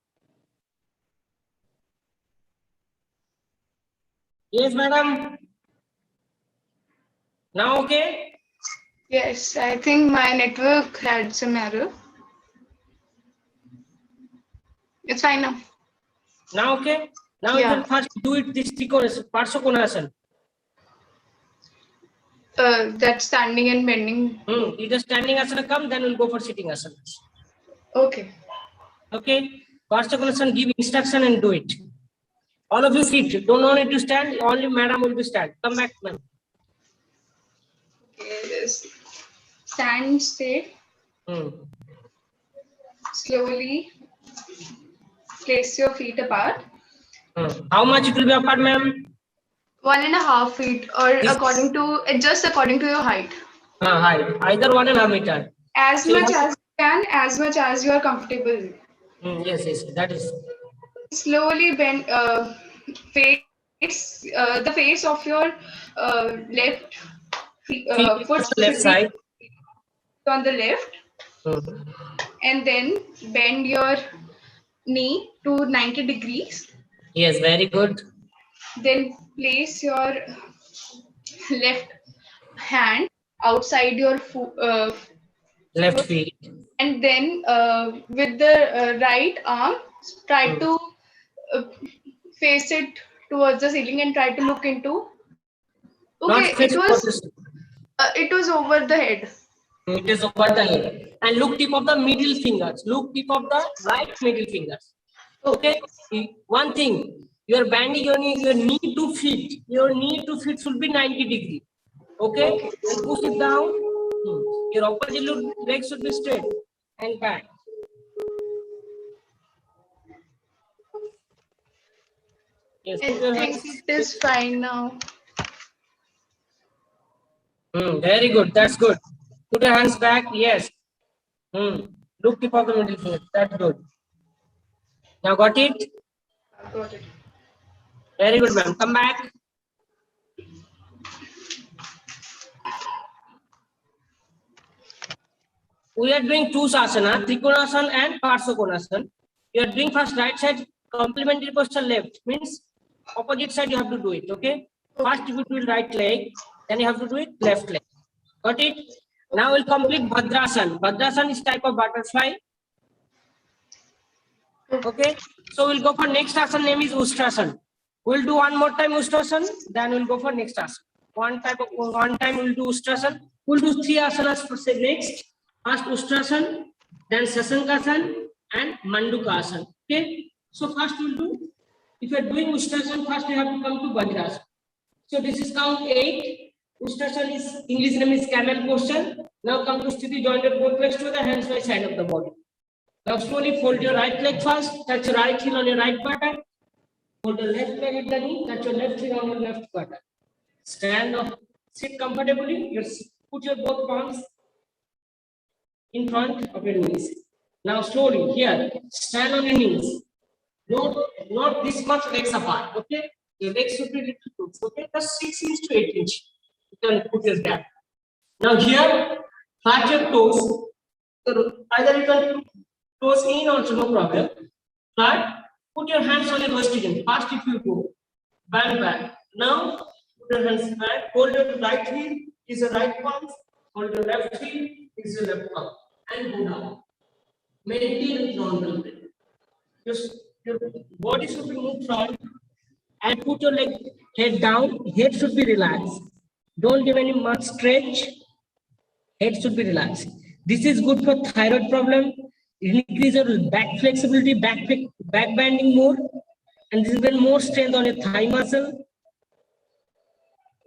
A: Yes, madam. Now okay.
C: Yes, I think my network had some error. It's fine now.
A: Now okay. Now
C: Yeah.
A: you can first do it this Trikonasana, Parsvakonasana.
C: That's standing and bending.
A: Either standing asana come, then we'll go for sitting asana.
C: Okay.
A: Okay. Parsvakonasana, give instruction and do it. All of you sit. Don't need to stand. Only madam will be stand. Come back, ma'am.
C: Yes. Stand straight. Slowly place your feet apart.
A: How much it will be apart, ma'am?
C: 1.5 feet, or
A: This-
C: according to your height.
A: Height. Either 1.5 meter.
C: As
A: So
C: much
A: you-
C: as you can, as much as you are comfortable.
A: Yes, that is.
C: Slowly bend, face the face of your left foot
A: Feet left side.
C: on the left, and then bend your knee to 90 degrees.
A: Yes, very good.
C: Then place your left hand outside your
A: Left feet.
C: and then with the right arm try to face it towards the ceiling and try to look into. Okay,
A: Not face
C: it was over the head.
A: It is over the head. And look tip of the middle fingers. Look tip of the right middle fingers. Okay. One thing. You are bending your knee to feet. Your knee to feet should be 90 degrees. Okay. And push it down. Your opposite leg should be straight and back. Yes.
C: I
A: Put your
C: think
A: hands.
C: it is fine now.
A: Very good. That's good. Put your hands back. Yes. Look tip of the middle finger. That's good. Now got it?
C: Got it.
A: Very good, ma'am. Come back. We are doing two asana, Trikonasana and Parsvakonasana. You are doing first right side, complementary posture left. Means opposite side you have to do it. Okay. First you do right leg, then you have to do it left leg. Got it? Now we'll complete Bhadrasana. Bhadrasana is type of butterfly. Okay. So we'll go for next asana. Name is Ustrasana. We'll do one more time Ustrasana, then we'll go for next asana. One time we'll do Ustrasana. We'll do 3 asanas for say next. First Ustrasana, then Sasankasana and Mandukasana. Okay. So first we'll do. If you're doing Ustrasana, first you have to come to Vajrasana. So this is count 8. Ustrasana is English name is camel posture. Now come to Sthiti, join your both legs to the hands by side of the body. Now slowly fold your right leg first, touch your right heel on your right buttock. Hold your left leg at the knee, touch your left heel on your left buttock. Stand up, sit comfortably. Put your both palms in front of your knees. Now slowly here, stand on your knees. Not this much legs apart. Okay, your legs should be little close. Okay, just 6 inch to 8 inch. You can put your gap. Now here, flat your toes. So either you can put toes in also, no problem. Flat. Put your hands on your waist region. First, if you go, bend back. Now, put your hands back. Hold your right heel is your right palm. Hold your left heel is your left palm. And go down. Maintain normal breath. Your body should be moved front. And put your leg head down. Head should be relaxed. Don't give any much stretch. Head should be relaxed. This is good for thyroid problem. Increase your back flexibility, back bending more, and this will more strength on your thigh muscle.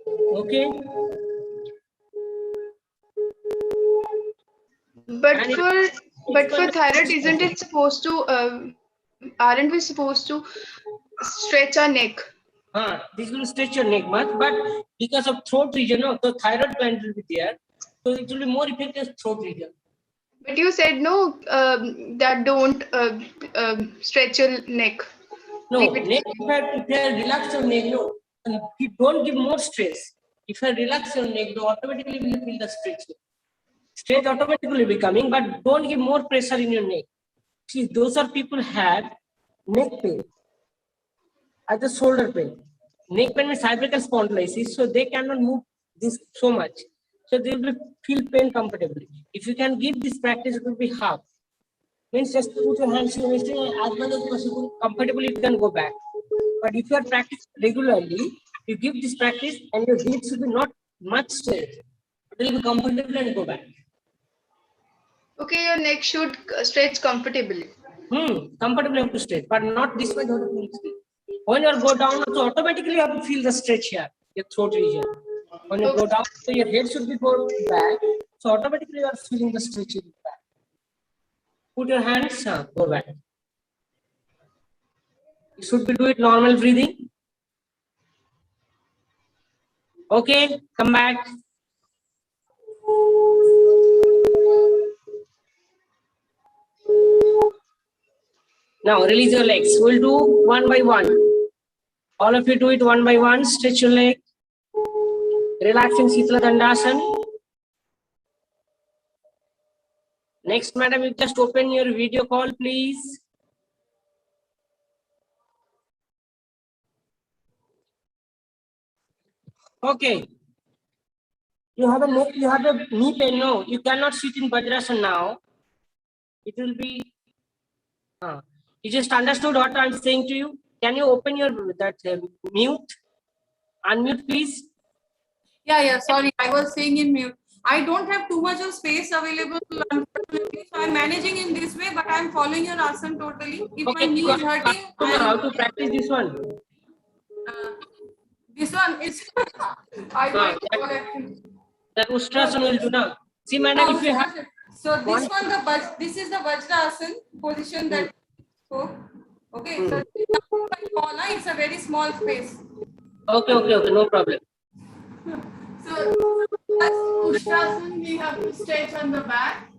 A: Okay.
C: But for thyroid, isn't it supposed to? Aren't we supposed to stretch our neck?
A: This will stretch your neck much, but because of throat region, no, the thyroid gland will be there, so it will be more effective throat region.
C: But you said no, that don't stretch your neck.
A: No,
C: Leave it.
A: neck, if you relax your neck, no, you don't give more stress. If you relax your neck, you automatically will feel the stretch. Stretch automatically will be coming, but don't give more pressure in your neck. See, those are people have neck pain, either shoulder pain. Neck pain is cervical spondylosis, so they cannot move this so much. So they will feel pain comfortably. If you can give this practice, it will be half. Means just put your hands in your waist as much as possible, comfortably you can go back. But if you are practicing regularly, you give this practice and your hips should be not much straight. It will be comfortable and go back.
C: Okay, your neck should stretch comfortably.
A: Comfortably have to stretch, but not this much. When you go down, so automatically you have to feel the stretch here, your throat region. When you go down, so your head should be go back. So automatically you are feeling the stretch in the back. Put your hands, go back. You should be doing normal breathing. Okay, come back. Now release your legs. We'll do one by one. All of you do it one by one. Stretch your leg. Relaxing Sitla Dandasana. Next, madam, you just open your video call, please. Okay. You have a knee pain. No, you cannot sit in Vajrasana now. It will be. You just understood what I'm saying to you. Can you open your mute? Unmute, please.
D: Yeah. Sorry, I was saying in mute. I don't have too much of space available, unfortunately, so I'm managing in this way, but I'm following your asana totally. If my knee is hurting,
A: how to practice this one?
D: This one is. I don't know actually.
A: That Ustrasana will do now. See, madam, if you have.
D: So this one, this is the Vajrasana position that. Okay. So it's a very small space.
A: Okay, no problem.
E: So as Ustrasana, we have to stretch on the back.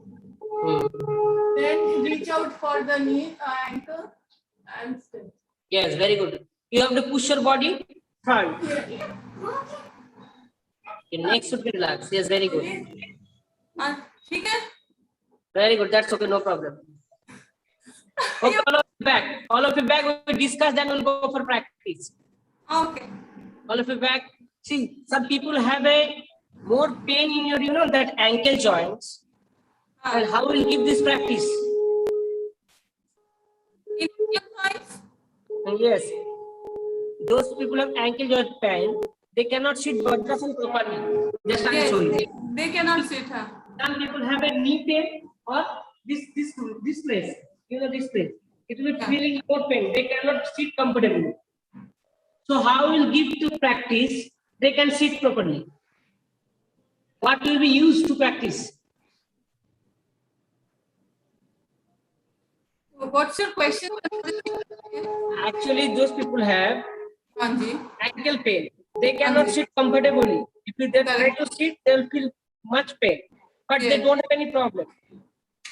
E: Then reach out for the knee, ankle, and stretch.
A: Yes, very good. You have to push your body front. Your neck should be relaxed. Yes, very good. Very good. That's okay, no problem. Okay, all of you back. We'll discuss, then we'll go for practice.
D: Okay.
A: All of you back. See, some people have a more pain in your, that ankle joints. And how will give this practice?
D: In your joints?
A: Yes. Those people have ankle joint pain. They cannot sit Vajrasana properly. Just I'm showing you.
D: They cannot sit.
A: Some people have a knee pain or this place. This place. It will be feeling more pain. They cannot sit comfortably. So how will give to practice? They can sit properly. What will be used to practice?
D: What's your question?
A: Actually, those people have ankle pain. They cannot sit comfortably. If they try to sit, they will feel much pain. But they don't have any problem.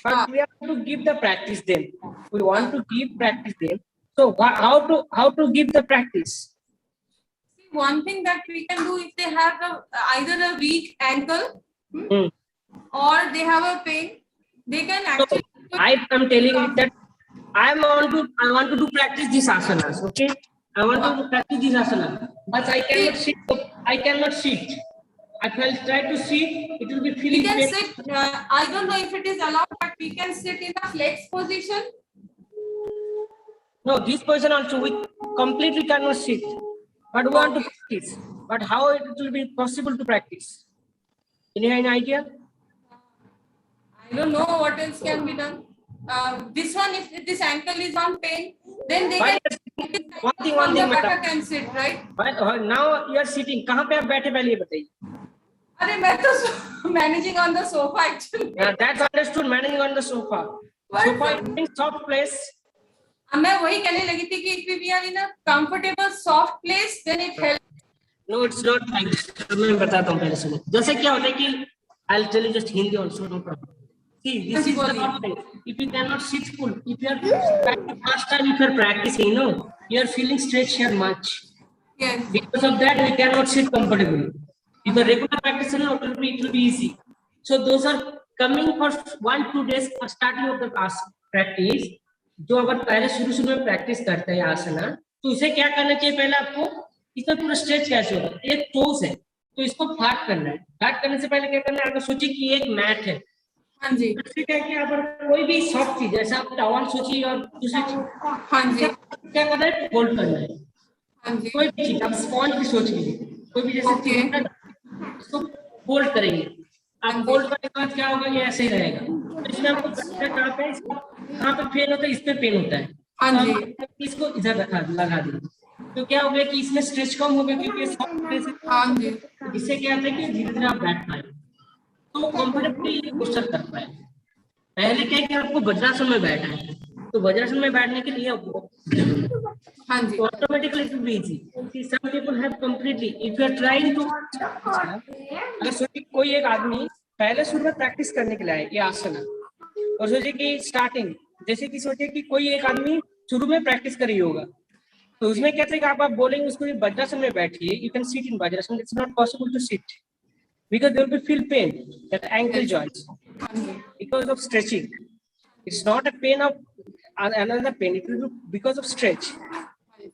A: But we have to give the practice them. We want to give practice them. So how to give the practice?
D: One thing that we can do, if they have either a weak ankle or they have a pain, they can actually.
A: So, I am telling you that I want to do practice these asanas. Okay, I want to practice these asanas, but I cannot sit. If I try to sit, it will be feeling.
D: We can sit. I don't know if it is allowed, but we can sit in a flex position.
A: No, this position also we completely cannot sit. But we want to practice. But how it will be possible to practice? Any idea?
D: I don't know what else can be done. This one, if this ankle is on pain, then they can.
A: One thing, madam.
D: Can sit, right?
A: Now you are sitting. कहाँ पे आप बैठे पहले ये बताइए?
D: अरे मैं तो managing on the sofa actually.
A: That's understood. Managing on the sofa. Sofa is a soft place.
D: मैं वही कहने लगी थी कि if we are in a comfortable soft place, then it helps.
A: No, it's not like this. मैं बताता हूँ पहले सुनो. जैसे क्या होता है कि I'll tell you just Hindi also, no problem. See, this is the problem. If you cannot sit full, if you are first time if you are practicing, no, you are feeling stretch here much.
D: Yes.
A: Because of that, we cannot sit comfortably. If a regular practice, no, it will be easy. So those are coming for 1-2 days starting of the class practice. जो अगर पहले शुरू में practice करते हैं आसना, तो इसे क्या करना चाहिए? पहले आपको इसका पूरा स्ट्रेच कैसे होगा? एक टोस है, तो इसको फ्लैट करना है. फ्लैट करने से पहले क्या करना है? अगर सोचिए कि एक मैट है,
D: हाँ जी.
A: क्या है कि अगर कोई भी सॉफ्ट चीज जैसे आप टॉवल सोचिए और दूसरी चीज,
D: हाँ जी.
A: क्या करना है? फोल्ड करना है.
D: हाँ जी.
A: कोई भी चीज आप स्पॉन्ज भी सोच लीजिए, कोई भी जैसे
D: Okay.
A: इसको फोल्ड करेंगे. आप फोल्ड करने के बाद क्या होगा? ये ऐसे ही रहेगा. तो इसमें आपको कहाँ पे पेन होता है, इस पे पेन होता है.
D: हाँ जी.
A: तो इसको इधर लगा देंगे. तो क्या हो गया कि इसमें स्ट्रेच कम हो गया क्योंकि सॉफ्ट.
D: हाँ जी.
A: इससे क्या होता है कि धीरे धीरे आप बैठ पाए, तो कंफर्टेबली पोस्चर कर पाए. पहले क्या है कि आपको वज्रासन में बैठा है, तो वज्रासन में बैठने के लिए
D: हाँ जी.
A: automatically it will be easy. See, some people have completely, if you are trying to, अगर सोचिए कोई एक आदमी पहले शुरू में प्रैक्टिस करने के लिए आए ये आसना, और सोचिए कि स्टार्टिंग जैसे कि सोचिए कि कोई एक आदमी शुरू में प्रैक्टिस कर रही होगा, तो उसमें कहते हैं कि आप बोलेंगे उसको वज्रासन में बैठिए, you can sit in vajrasana, it's not possible to sit because there will be feel pain at ankle joints because of stretching. It's not a pain of another pain, it will be because of stretch.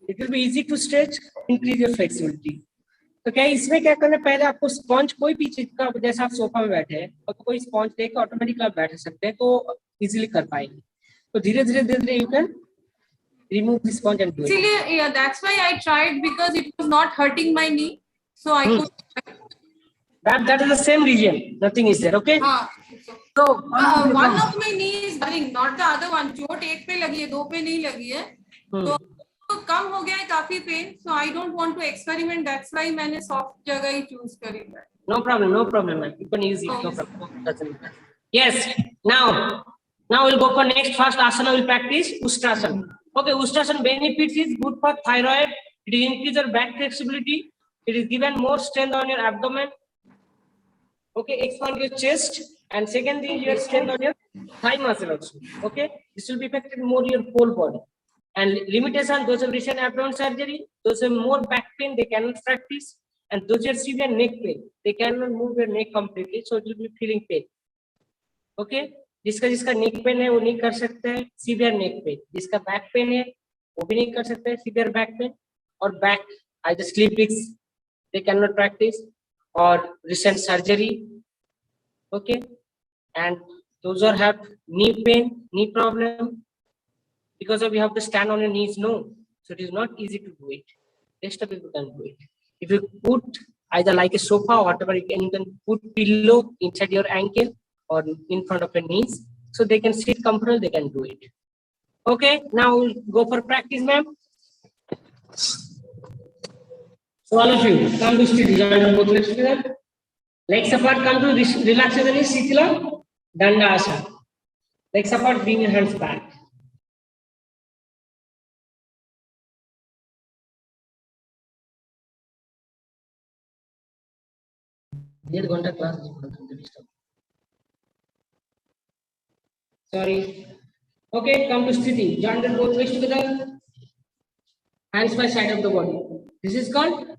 A: It will be easy to stretch, increase your flexibility. तो क्या इसमें क्या करना है? पहले आपको sponge कोई भी चीज का, जैसे आप सोफा में बैठे हैं और कोई स्पॉन्ज लेके ऑटोमेटिक आप बैठ सकते हैं, तो इजीली कर पाएंगे. तो धीरे धीरे you can remove the sponge and do it.
D: Actually, yeah, that's why I tried because it was not hurting my knee, so I could.
A: That is the same region. Nothing is there. Okay. So
D: One of my knee is burning, not the other one. चोट एक पे लगी है, दो पे नहीं लगी है. तो कम हो गया है काफी pen. So I don't want to experiment. That's why मैंने soft जगह ही choose करी है.
A: No problem, man. You can use it. No problem. Doesn't matter. Yes. Now we'll go for next. First asana we'll practice Ustrasana. Okay, Ustrasana benefits is good for thyroid. It increases your back flexibility. It is given more strength on your abdomen. Okay, expand your chest, and second thing, your strength on your thigh muscle also. Okay, this will be affected more your whole body. And limitation, those have recent abdomen surgery, those have more back pain, they cannot practice, and those have severe neck pain, they cannot move your neck completely, so it will be feeling pain. Okay, जिसका neck pain है वो नहीं कर सकते हैं, severe neck pain. जिसका back pain है वो भी नहीं कर सकते हैं, severe back pain. और back, either sleep discs, they cannot practice, or recent surgery. Okay, and those who have knee pain, knee problem, because of you have to stand on your knees, no, so it is not easy to do it. Rest of people can do it. If you put either like a sofa or whatever, you can put pillow inside your ankle or in front of your knees, so they can sit comfortable, they can do it. Okay, now we'll go for practice, ma'am. So all of you, come to sit, join both legs together. Legs apart, come to relaxation is Shitala Dandasana. Legs apart, bring your hands back. Class. Sorry. Okay, come to Sthiti. Join both legs together. Hands by side of the body. This is called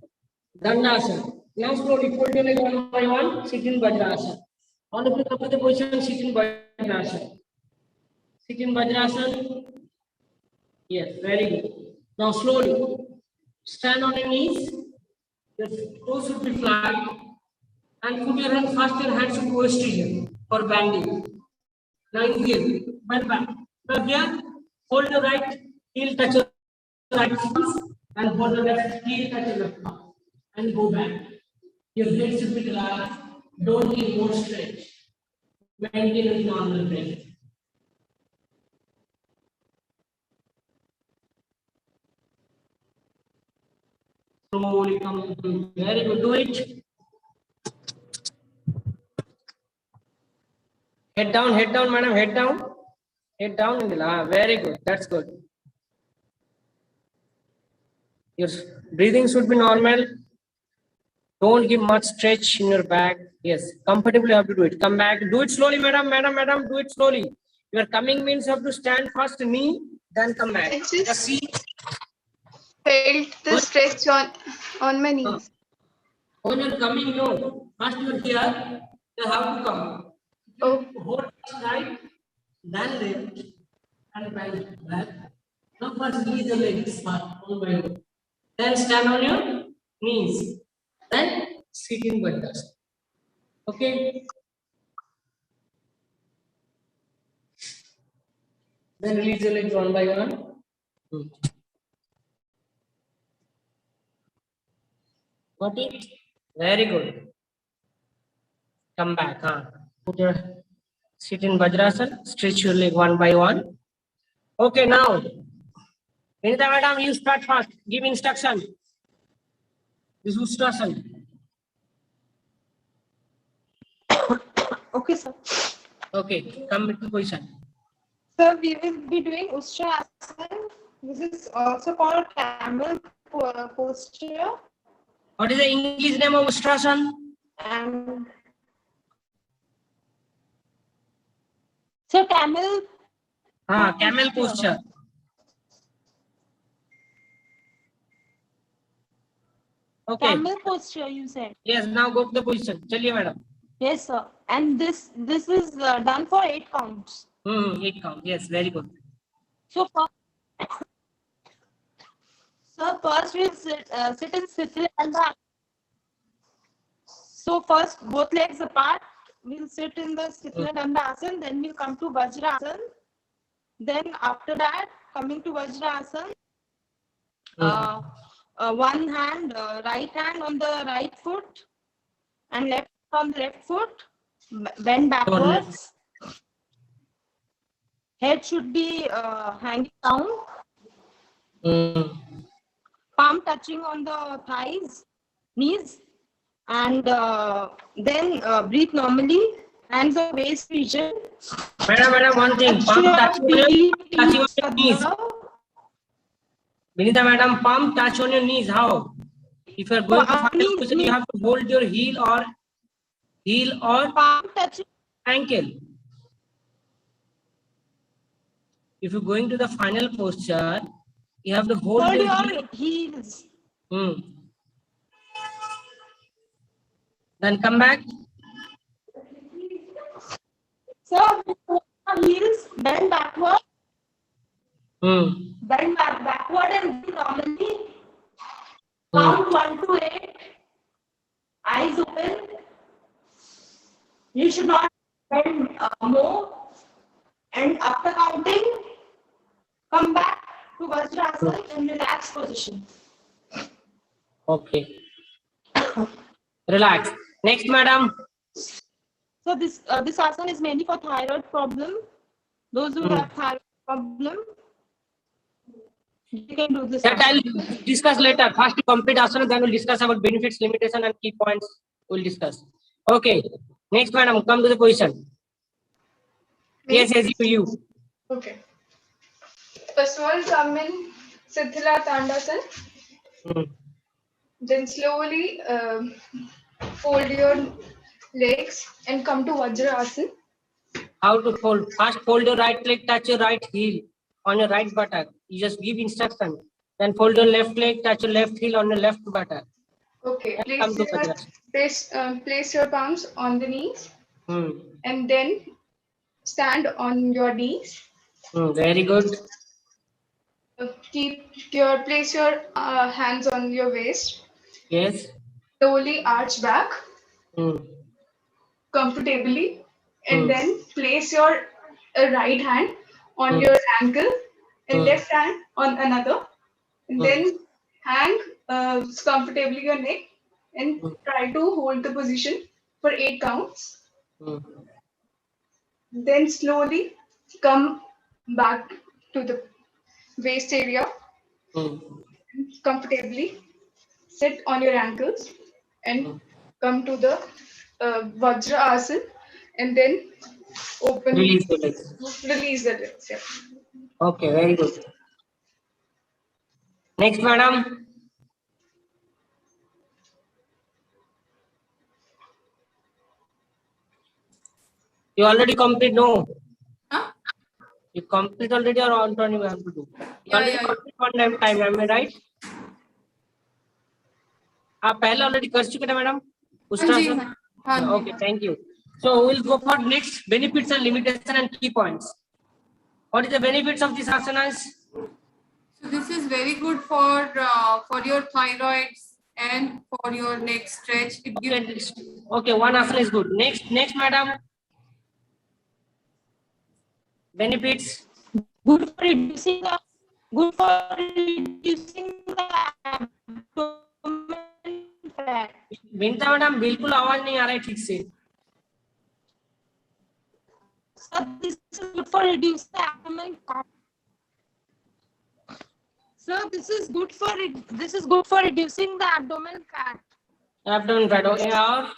A: Dandasana. Now slowly fold your leg one by one, sit in Vajrasana. All of you come to the position, sit in Vajrasana. Sit in Vajrasana. Yes, very good. Now slowly stand on your knees. Your toes should be flat. And put your hand first, your hands should go straight here for bending. Now here, bend back. Now here, hold your right heel, touch your right foot, and hold the left heel, touch your left arm, and go back. Your legs should be relaxed. Don't need more stretch. Maintain a normal breath. Slowly come. Very good. Do it. Head down, madam. Head down. Head down in the very good. That's good. Your breathing should be normal. Don't give much stretch in your back. Yes, comfortably you have to do it. Come back. Do it slowly, madam. Madam. Do it slowly. You are coming means you have to stand first, knee, then come back.
C: I just
A: Just see.
C: felt the stretch on my knees.
A: When you're coming, no. First you're here. You have to come.
C: Oh,
A: Hold right, then left, and right back. Now first release the legs one by one. Then stand on your knees. Then sit in Vajrasana. Okay. Then release the legs one by one. Got it? Very good. Come back. Put your sit in Vajrasana. Stretch your leg one by one. Okay, now. Vinita madam, you start fast. Give instruction. This is Ustrasana.
B: Okay, sir.
A: Okay, come into position.
B: So we will be doing Ustrasana. This is also called camel posture.
A: What is the English name of Ustrasana?
B: And so camel
A: Camel posture. Okay.
B: camel posture you said.
A: Yes, now go to the position. Chaliye, madam.
B: Yes, sir. And this is done for 8 counts.
A: 8 count. Yes, very good.
B: So first we'll sit in Sithila Dandasana. So first both legs apart. We'll sit in the Sithila Dandasana. Then we'll come to Vajrasana. Then after that, coming to Vajrasana, one hand, right hand on the right foot, and left on the left foot. Bend backwards. Head should be hanging down. Palm touching on the thighs, knees, and then breathe normally. Hands on waist region.
A: Madam, one thing. Palm touching on your knees. Vinita madam, palm touch on your knees. How? If you are going to final position, you have to hold your heel or
B: palm touching
A: ankle. If you're going to the final posture, you have to hold your heel.
B: heels.
A: Then come back.
B: So heels, bend backward. Bend backward and breathe normally. Count 1 to 8. Eyes open. You should not bend more. And after counting, come back to Vajrasana in relaxed position.
A: Okay. Relax. Next, madam.
B: So this asana is mainly for thyroid problem. Those who have thyroid problem, you can do this.
A: That I'll discuss later. First complete asana, then we'll discuss about benefits, limitation, and key points. We'll discuss. Okay. Next, madam, come to the position. Yes, you.
C: okay. First of all, come in Sithila Dandasana. Then slowly fold your legs and come to Vajrasana.
A: How to fold? First, fold your right leg, touch your right heel on your right buttock. You just give instruction. Then fold your left leg, touch your left heel on your left buttock.
C: Okay. Place your palms on the knees and then stand on your knees.
A: Very good.
C: Place your hands on your waist.
A: Yes.
C: Slowly arch back comfortably, and then place your right hand on your ankle and left hand on another, and then hang comfortably your neck and try to hold the position for 8 counts. Then slowly come back to the waist area comfortably. Sit on your ankles and come to the Vajra Asana, and then open.
A: Release the legs.
C: Release the legs. Yeah.
A: Okay, very good. Next, madam. You already complete, no?
D: Huh?
A: You complete already or on you have to do? You
D: Yeah,
A: already
D: yeah, yeah.
A: complete one time, am I right? आप पहले already कर चुके थे madam
D: हाँ जी,
A: उस्ट्रासन?
D: हाँ जी.
A: Okay, thank you. So we'll go for next benefits and limitation and key points. What is the benefits of these asanas?
D: So this is very good for your thyroids and for your neck stretch. It gives
A: Okay, one asana is good. Next, madam. Benefits.
B: Good for reducing the abdomen fat.
A: Vinita madam बिल्कुल आवाज नहीं आ रहा है ठीक से.
B: So this is good for reducing the abdomen fat. So this is good for reducing the abdomen fat.
A: Abdomen fat. Okay, और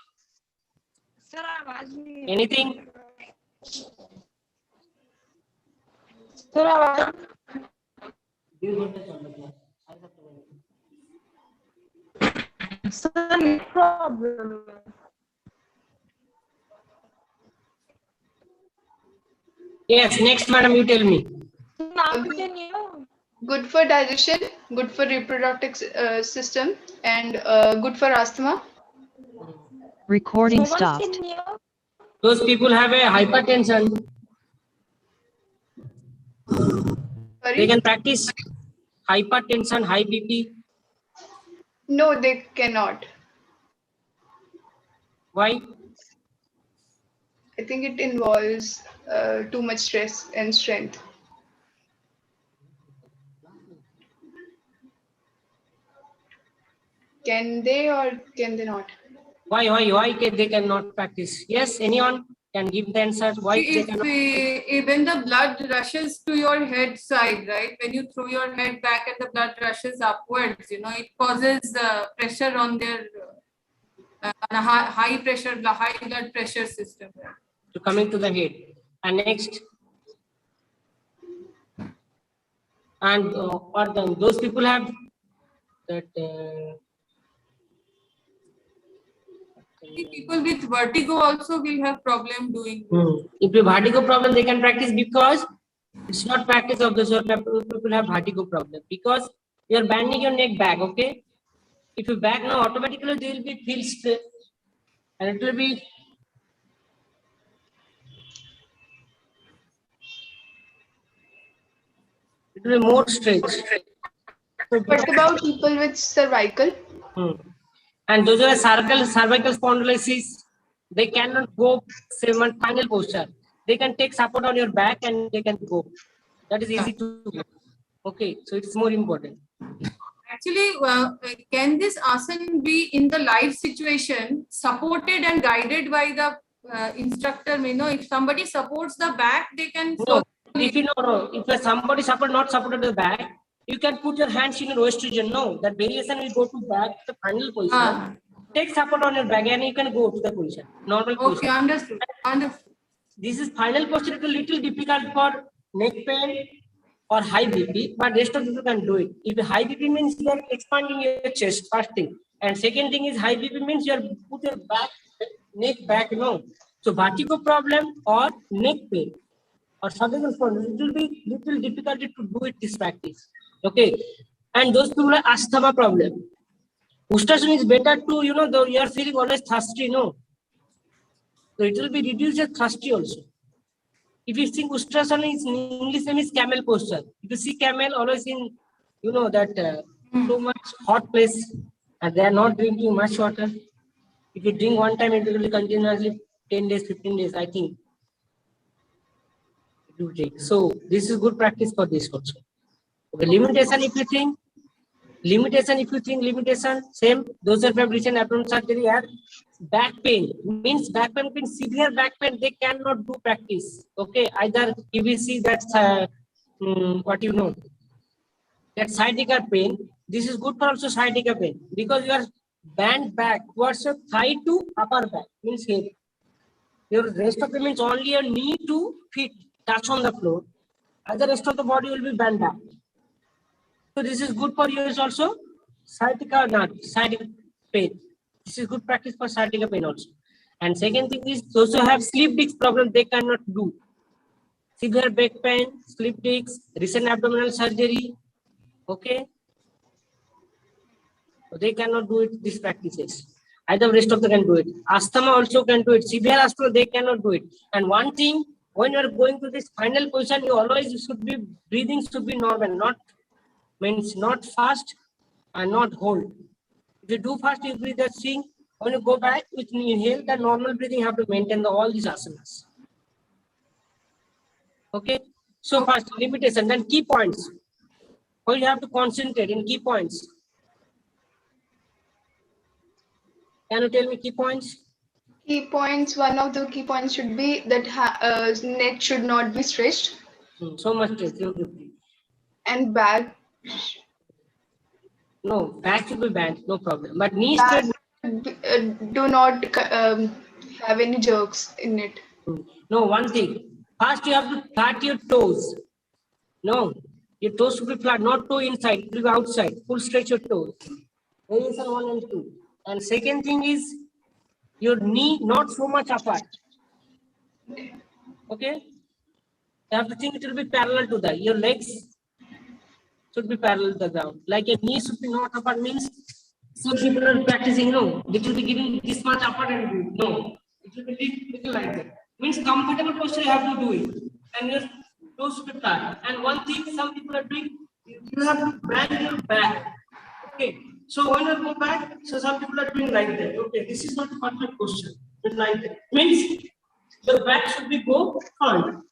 B: Sir, आवाज नहीं.
A: anything?
B: Sir, आवाज. Sir, no problem.
A: Yes, next madam, you tell me.
B: Now you can hear.
C: Good for digestion, good for reproductive system, and good for asthma.
F: Recording
B: No one
F: stopped.
B: can hear.
A: Those people have a hypertension. They
C: Sorry?
A: can practice hypertension, high BP.
C: No, they cannot.
A: Why?
C: I think it involves too much stress and strength. Can they or can they not?
A: Why they cannot practice? Yes, anyone can give the answer. Why they cannot?
D: when the blood rushes to your head side, right? When you throw your head back and the blood rushes upwards, it causes pressure on their high blood pressure system. Right?
A: To coming to the head. And next. And those people have that.
D: People with vertigo also will have problem doing.
A: If you have vertigo problem, they can practice because it's not practice of the sort people have vertigo problem because you are bending your neck back. Okay, if you back now, automatically they will be feel stress, and it will be more stretch.
C: What about people with cervical?
A: And those are cervical spondylosis. They cannot go one final posture. They can take support on your back and they can go. That is easy to do. Okay, so it's more important.
D: Actually, can this asana be in the live situation supported and guided by the instructor? If somebody supports the back, they can.
A: No, if somebody not supported the back, you can put your hands in your waist region. No, that variation will go to back to the final position. Take support on your back and you can go to the position. Normal position.
D: Okay, understood.
A: This is final posture. It's a little difficult for neck pain or high BP, but rest of people can do it. If high BP means you are expanding your chest, first thing. And second thing is high BP means you are put your neck back, So vertigo problem or neck pain or cervical problem, it will be little difficult to do it this practice. Okay. And those people have asthma problem. Ustrasana is better to, though you are feeling always thirsty, So it will be reduced your thirsty also. If you think Ustrasana is in English name is camel posture. If you see camel always in, that so much hot place and they are not drinking much water. If you drink one time, it will be continuously 10 days, 15 days, I think. It will take. So this is good practice for this also. Okay, limitation if you think, same. Those who have recent abdominal surgery have back pain. Means severe back pain, they cannot do practice. Okay, either if you see that's that sciatica pain. This is good for also sciatica pain because you are bent back towards your thigh to upper back. Means here, your rest of the means only your knee to feet touch on the floor. Other rest of the body will be bent back. So this is good for you is also sciatica pain. This is good practice for sciatica pain also. And second thing is those who have sleep disc problem, they cannot do. Severe back pain, sleep discs, recent abdominal surgery. Okay. So they cannot do it, these practices. Either rest of them can do it. Asthma also can do it. Severe asthma, they cannot do it. And one thing, when you are going to this final position, you always should be, breathing should be normal, not fast and not hold. If you do fast, you breathe that thing. When you go back, with inhale, the normal breathing, you have to maintain all these asanas. Okay. So first limitation, then key points. Where you have to concentrate in key points. Can you tell me key points?
C: Key points, one of the key points should be that neck should not be stretched
A: So much stress.
C: and back.
A: No, back should be bent, no problem. But knee
C: Back
A: straight.
C: do not have any jerks in it.
A: No, one thing. First, you have to flat your toes. No, your toes should be flat, not toe inside, it will be outside. Full stretch your toes. Variation 1 and 2. And second thing is your knee not so much apart. Okay? You have to think it will be parallel to that. Your legs should be parallel to the ground. Like your knee should be not apart means some people are practicing, no, it will be giving this much apart and do. No, it will be little like that. Means comfortable posture you have to do it. And your toes should be flat. And one thing some people are doing, you have to bend your back. Okay. So when you go back, so some people are doing like that. Okay, this is not a perfect posture. It's like that. Means the back should be go front.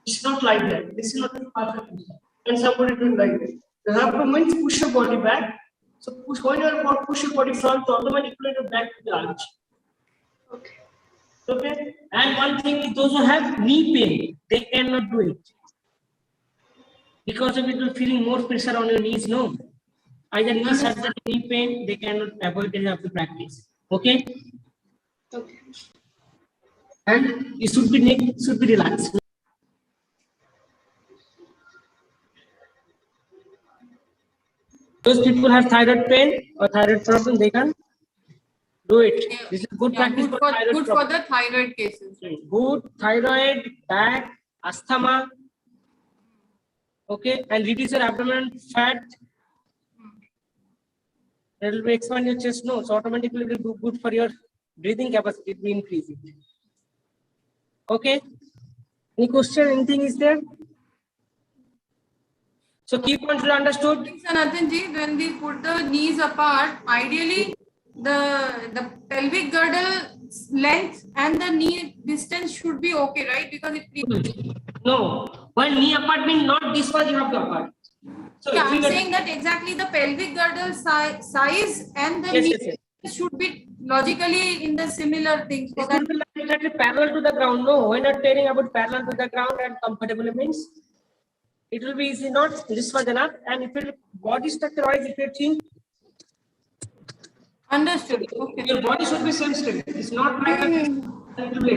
A: It's not like that. This is not a perfect posture. And somebody doing like that. You have to means push your body back. So push when you push your body front, automatically your back to the arch.
C: Okay.
A: Okay. And one thing is those who have knee pain, they cannot do it. Because of it, you're feeling more pressure on your knees. No. Either knee surgery, knee pain, they cannot avoid it, have to practice. Okay?
C: Okay.
A: And it should be neck should be relaxed. Those people have thyroid pain or thyroid problem, they can do it. This is good practice
D: Good
A: for thyroid
D: for
A: problem.
D: the thyroid cases.
A: Good thyroid, back, asthma. Okay, and reduce your abdominal fat. It will expand your chest, no, so automatically it will be good for your breathing capacity, it will increase it. Okay, any question, anything is there? So key points you understood?
D: Sanatan ji, when we put the knees apart, ideally the pelvic girdle length and the knee distance should be okay, right? Because it
A: No, while knee apart means not this much you have to apart. So
D: yeah,
A: if you
D: I'm
A: get-
D: saying that exactly the pelvic girdle size and the
A: Yes,
D: knee
A: yes,
D: should be logically in the similar thing. So
A: It
D: that
A: will be like exactly parallel to the ground. No, we're not telling about parallel to the ground and comfortable means it will be easy, not this much enough. And if it body structure wise, if you think
D: understood. Okay.
A: your body should be same strength. It's not like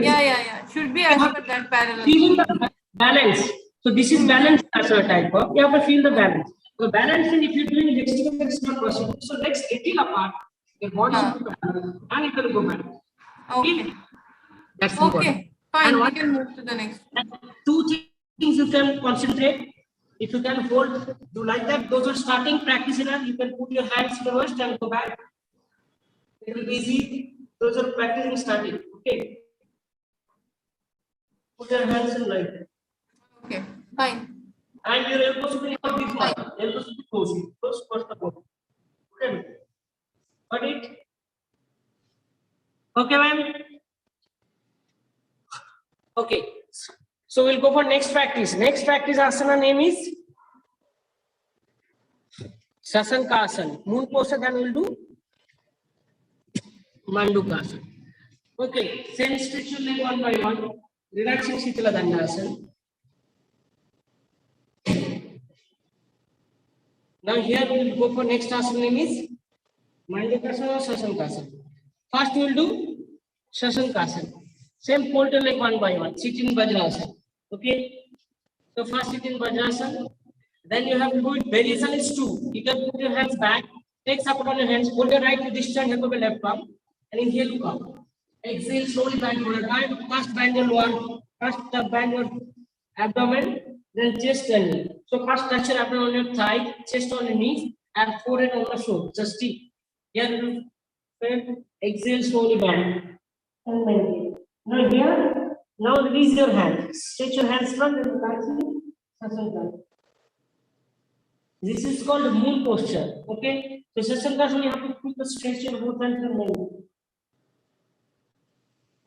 D: Yeah. Should be as per that parallel.
A: feeling the balance. So this is balance as a type of. You have to feel the balance. The balance, and if you're doing external, it's not possible. So let's get it apart. Your body should be parallel, and it will go back.
D: Okay.
A: That's important.
D: Okay. Fine.
A: And
D: We
A: what-
D: can move to the next.
A: And two things you can concentrate. If you can hold, do like that. Those are starting practitioner. You can put your hands first and go back. It will be easy. Those are practicing starting. Okay. Put your hands in like that.
D: Okay. Fine.
A: And your elbows should be not this much. Elbows should be close. Close first of all. Okay. Got it? Okay, ma'am. Okay. So we'll go for next practice. Next practice asana name is Sasanka asana. Moon posture, then we'll do Manduka asana. Okay. Same stretch your leg one by one. Relaxing Shitala Dandasana. Now here we will go for next asana name is Mandukasana or Sasankasana. First we will do Sasankasana. Same fold your leg one by one. Sit in Vajrasana. Okay. So first sit in Vajrasana. Then you have to do it. Variation is two. You can put your hands back. Take support on your hands. Hold your right to distance hand over left palm. And inhale to come. Exhale, slowly bend forward. First bend your lower, first bend your abdomen, then chest and knee. So first touch your abdomen on your thigh, chest on your knees, and forehead on the floor. Just deep. Here, exhale, slowly bend. And maintain. Now here, now release your hand. Stretch your hands front and relax. This is called moon posture. Okay. So Sasangasana, you have to put the stretch your both hands and maintain.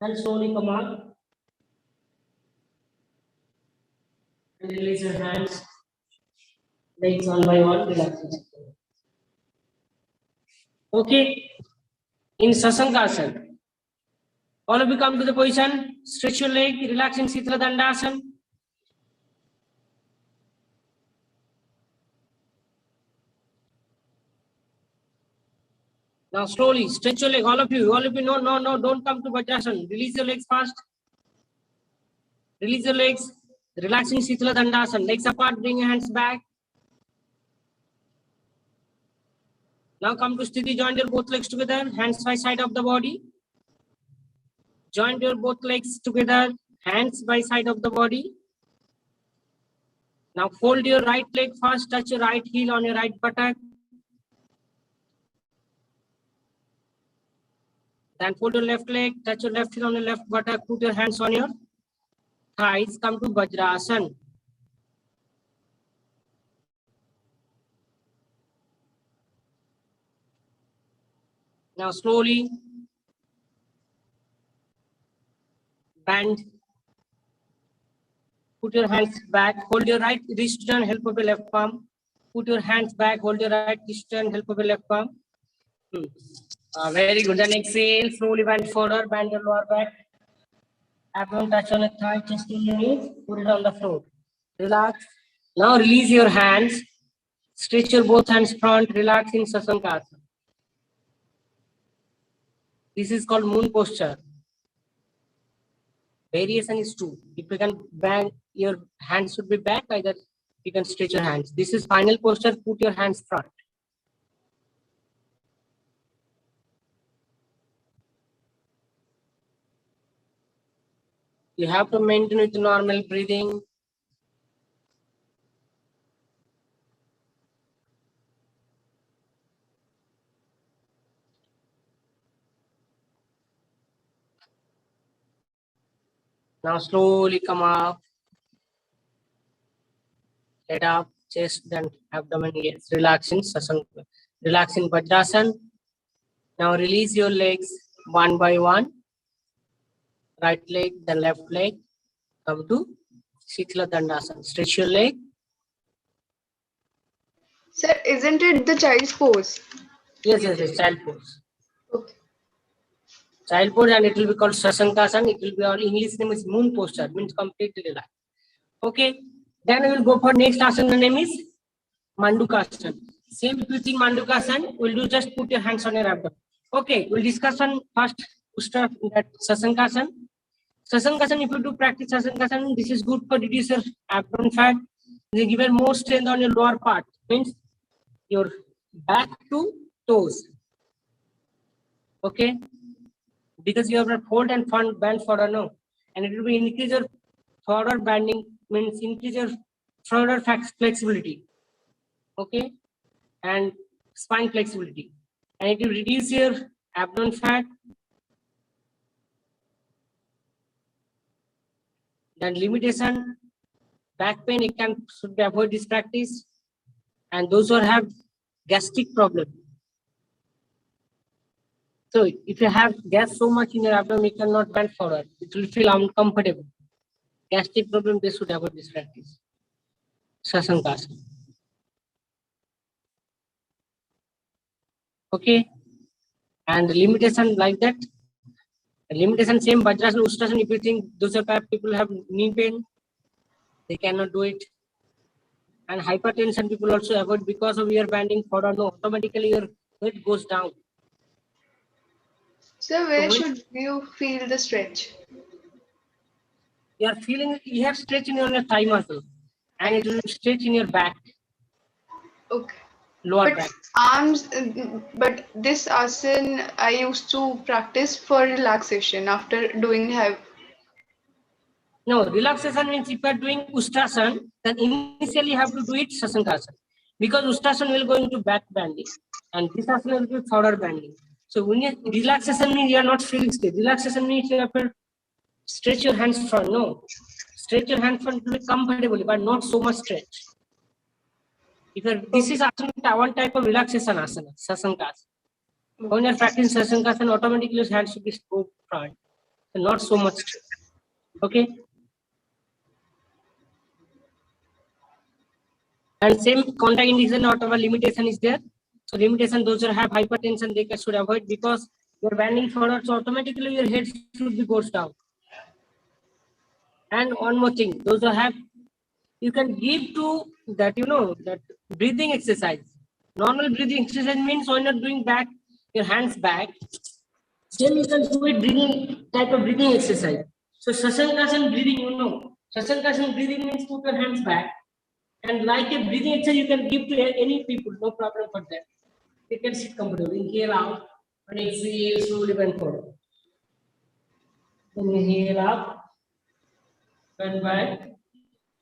A: And slowly come up. And release your hands. Legs one by one, relaxing. Okay. In Sasangasana, all of you come to the position. Stretch your leg, relaxing Sitla Dandasana. Now slowly stretch your leg. All of you, no, don't come to Vajrasana. Release your legs fast. Release your legs. Relaxing Sitla Dandasana. Legs apart, bring your hands back. Now come to Sthiti, join your both legs together, hands by side of the body. Join your both legs together, hands by side of the body. Now fold your right leg first, touch your right heel on your right buttock. Then fold your left leg, touch your left heel on your left buttock, put your hands on your thighs, come to Vajrasana. Now slowly bend. Put your hands back. Hold your right wrist and help of your left palm. Put your hands back. Hold your right wrist and help of your left palm. Very good. Then exhale. Slowly bend forward. Bend your lower back. Abdomen touch on the thigh. Chest on your knees. Put it on the floor. Relax. Now release your hands. Stretch your both hands front. Relax in Sasangasana. This is called moon posture. Variation is two. If you can bang, your hands should be back, either you can stretch your hands. This is final posture, put your hands front. You have to maintain with normal breathing. Now slowly come up. Head up, chest, then abdomen. Yes, relaxing Sasangasana. Relaxing Vajrasana. Now release your legs one by one. Right leg, then left leg. Come to Shikla Dandasana. Stretch your leg.
C: Sir, isn't it the child's pose?
A: Yes, child pose.
C: Okay.
A: Child pose, and it will be called Sasangasana. It will be, our English name is moon posture, means completely relaxed. Okay. Then we will go for next asana. The name is Mandukasana. Same, if you think Mandukasana, we'll do just put your hands on your abdomen. Okay, we'll discuss on first that Sasangasana. Sasangasana, if you do practice Sasangasana, this is good for reduce your abdomen fat. They give more strength on your lower part, means your back to toes. Okay, because you have a fold and front bend forward, no, and it will be increase your forward bending, means increase your forward flexibility. Okay, and spine flexibility, and it will reduce your abdomen fat. Then limitation, back pain, it should be avoid this practice. And those who have gastric problem. So if you have gas so much in your abdomen, you cannot bend forward. It will feel uncomfortable. Gastric problem, they should avoid this practice. Sasangasana. Okay. And limitation like that. Limitation same Vajrasana, Ustrasana. If you think those are people have knee pain, they cannot do it. And hypertension people also avoid because of your bending forward. No, automatically your weight goes down.
C: So where should you feel the stretch?
A: You are feeling, you have stretch in your thigh muscle, and it will stretch in your back.
C: Okay.
A: lower
C: But
A: back.
C: arms, but this asana I used to practice for relaxation after doing have.
A: No, relaxation means if you are doing Ustrasana, then initially you have to do it Sasankasana. Because Ustrasana will go into back bending and this asana will be forward bending. So when you relaxation means you are not feeling stiff. Relaxation means you have to stretch your hands front. No, stretch your hands front to be comfortable, but not so much stretch. If this is asana, one type of relaxation asana, Sasankasana. When you are practicing Sasankasana, automatically your hands should be go front, and not so much stretch. Okay. And same contact indication, whatever limitation is there. So limitation, those who have hypertension, they should avoid because you're bending forward, so automatically your head should be goes down. And one more thing, those who have, you can give to that, that breathing exercise. Normal breathing exercise means when you're doing back, your hands back. Same you can do it breathing type of breathing exercise. So Sasankasana breathing, Sasankasana breathing means put your hands back. And like a breathing exercise, you can give to any people, no problem for that. They can sit comfortably. Inhale out and exhale slowly bend forward. Inhale up, bend back,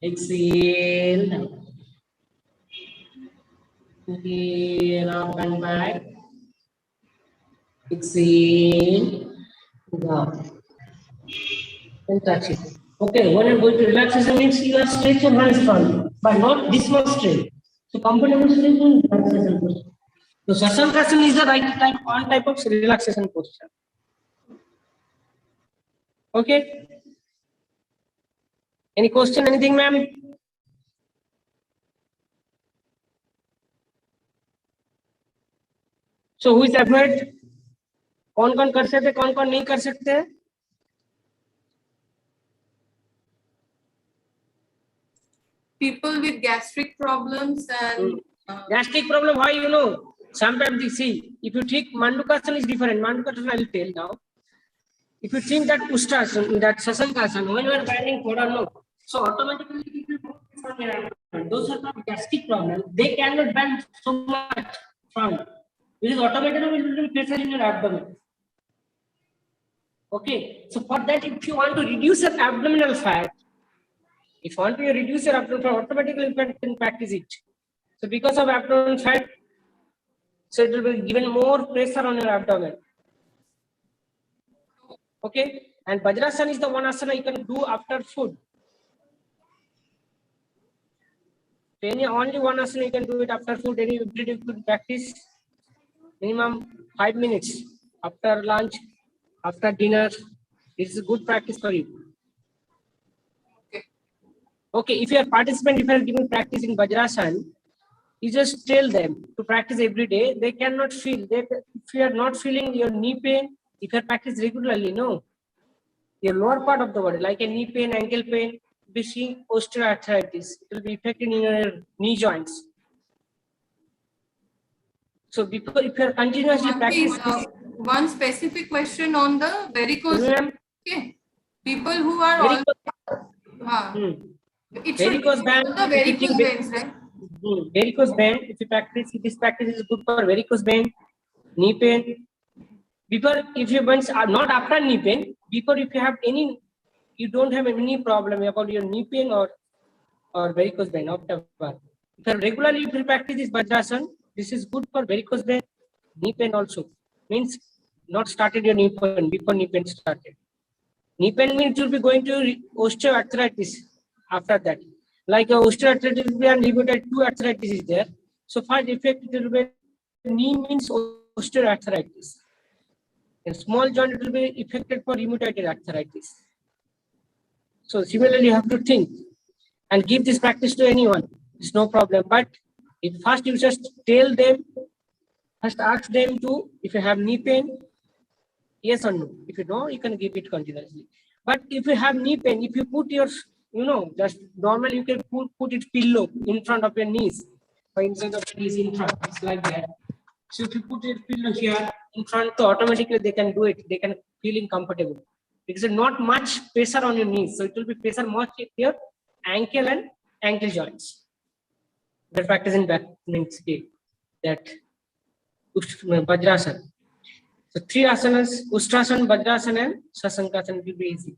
A: exhale down. Inhale up, bend back, exhale down. And touch it. Okay, when I'm going to relaxation means you are stretch your hands front, but not this much straight. So comfortable stretch means relaxation posture. So Sasankasana is the right type, one type of relaxation posture. Okay. Any question, anything, ma'am? So who is afraid? कौन कर सकते, कौन नहीं कर सकते?
D: People with gastric problems and
A: Gastric problem, why sometimes you see, if you think Mandukasana is different, Mandukasana I will tell now. If you think that Ustrasana, that Sasankasana, when you are bending forward, no, so automatically if you do those are not gastric problem, they cannot bend so much front. It is automatically will be pressure in your abdomen. Okay, so for that, if you want to reduce your abdominal fat, if you want to reduce your abdominal fat, automatically you can practice it. So because of abdominal fat, so it will be given more pressure on your abdomen. Okay, and Vajrasana is the one asana you can do after food. Only one asana you can do it after food. Any every day you could practice minimum 5 minutes after lunch, after dinner. It's a good practice for you. Okay, if you are participant, if you are giving practice in Vajrasana, you just tell them to practice every day. They cannot feel. If you are not feeling your knee pain, if you practice regularly, no. Your lower part of the body, like a knee pain, ankle pain, be seeing osteoarthritis. It will be affecting your knee joints. So because if you are continuously practicing,
D: one specific question on the varicose. Okay, people who are
A: varicose veins,
D: the varicose veins, right?
A: Varicose vein. If you practice, this practice is good for varicose vein, knee pain. Before, if your veins are not after knee pain, before if you have any, you don't have any problem about your knee pain or varicose vein. After regularly, if you practice this Vajrasana, this is good for varicose vein, knee pain also. Means not started your knee pain before knee pain started. Knee pain means you'll be going to osteoarthritis after that. Like osteoarthritis will be and rheumatoid 2 arthritis is there. So first effect it will be knee means osteoarthritis. A small joint will be affected for rheumatoid arthritis. So similarly, you have to think and give this practice to anyone. It's no problem. But if first you just tell them, first ask them to, if you have knee pain, yes or no. If you don't, you can give it continuously. But if you have knee pain, if you put your, just normally you can put it pillow in front of your knees, or inside of your knees in front, it's like that. So if you put your pillow here in front, so automatically they can do it. They can feel comfortable because there's not much pressure on your knees. So it will be pressure much in your ankle and ankle joints. The practice in back means day. that Vajrasana. So 3 asanas, Ustrasana, Vajrasana and Sasankasana will be easy.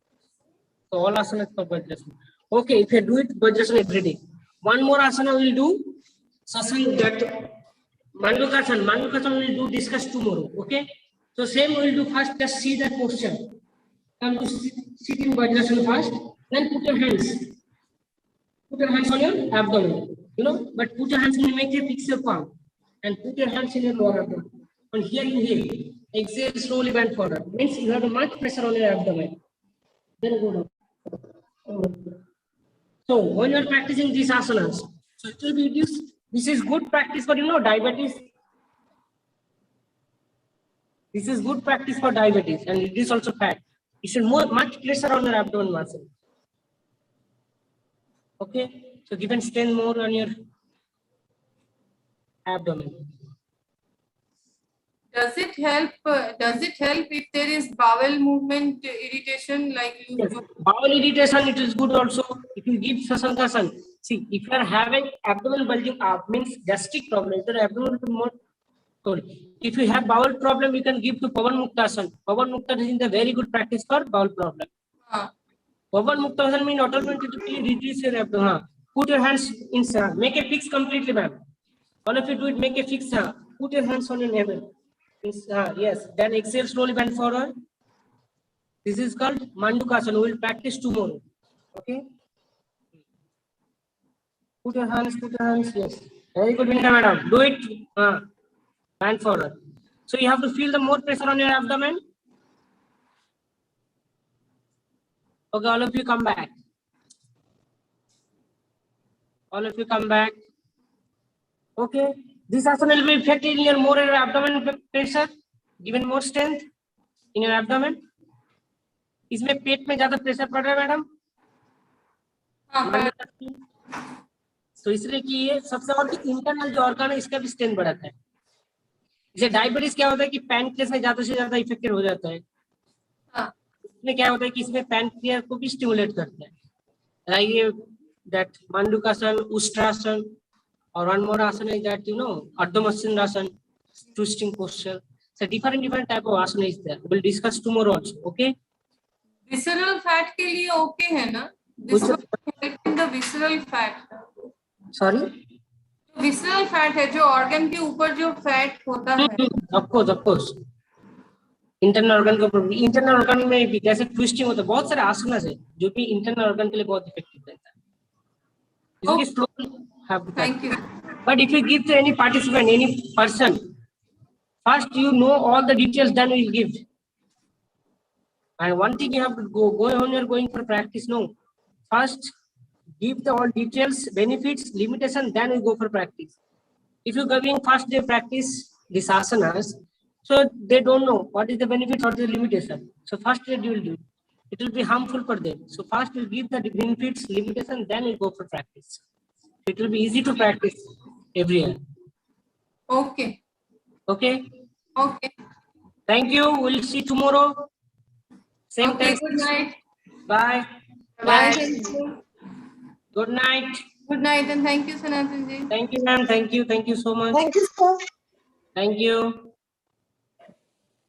A: So all asanas for Vajrasana. Okay, if you do it Vajrasana every day. One more asana we'll do, Sasank, that Mandukasana. Mandukasana we'll do discuss tomorrow. Okay. So same we'll do first, just see that posture. Come to sit in Vajrasana first, then put your hands. Put your hands on your abdomen. You know, but put your hands in the make you fix your palm. And put your hands in your lower abdomen. And here you inhale. Exhale, slowly bend forward. Means you have much pressure on your abdomen. Then go down. So when you are practicing these asanas, so it will be reduced. This is good practice for diabetes. This is good practice for diabetes, and it is also fat. You should much pressure on your abdomen muscle. Okay, so give and strain more on your abdomen.
D: Does it help? If there is bowel movement irritation, like you?
A: Yes. Bowel irritation, it is good also. If you give Sasankasana, see, if you are having abdomen bulging up, means gastric problem, the abdomen will be more. Sorry. If you have bowel problem, you can give to Pavan Muktasana. Pavan Muktasana is a very good practice for bowel problem. Pavan Muktasana means automatically reduce your abdomen. Put your hands inside. Make a fix completely, ma'am. All of you do it. Make a fix. Put your hands on your navel. Yes. Then exhale, slowly bend forward. This is called Mandukasana. We will practice tomorrow. Okay. Put your hands. Yes. Very good, Vinita madam. Do it. Bend forward. So you have to feel the more pressure on your abdomen. Okay, all of you come back. All of you come back. Okay. This asana will be effective in your more abdomen pressure, given more strength in your abdomen. इसमें पेट में ज्यादा pressure पड़ रहा है madam? तो इसलिए कि ये सबसे और इंटरनल जो ऑर्गन है इसका भी स्ट्रेंथ बढ़ाता है. जैसे डायबिटीज क्या होता है कि पैनक्रियास में ज्यादा से ज्यादा इफेक्टेड हो जाता है. इसमें क्या होता है कि इसमें पैनक्रियास को भी स्टिमुलेट करता है. ये दैट मंडूकासन, उष्ट्रासन, और one more asana is that Ardha Matsyendrasana, twisting posture. So different type of asana is there. We'll discuss tomorrow also. Okay.
D: Visceral fat के लिए okay है ना? This will help in the visceral fat.
A: Sorry.
D: Visceral fat है जो organ के ऊपर जो fat होता है.
A: Of course. Internal organ में भी जैसे twisting होता है. बहुत सारे asanas है जो भी internal organ के लिए बहुत effective रहता है. इसलिए slowly have to.
D: Thank you.
A: But if you give to any participant, any person, first you know all the details, then you will give. And one thing you have to go on, you're going for practice. No, first give the all details, benefits, limitation, then you go for practice. If you're going first day practice these asanas, so they don't know what is the benefit or the limitation. So first day you will do. It will be harmful for them. So first you give the benefits, limitation, then you go for practice. It will be easy to practice every year.
D: Okay.
A: Okay.
D: Okay.
A: Thank you. We'll see tomorrow. Same
D: Okay.
A: time.
D: Good night.
A: Bye.
D: Bye.
A: Good night.
D: Good night and thank you, Sanatan ji.
A: Thank you, ma'am. Thank you. Thank you so much.
G: Thank you, sir.
A: Thank you.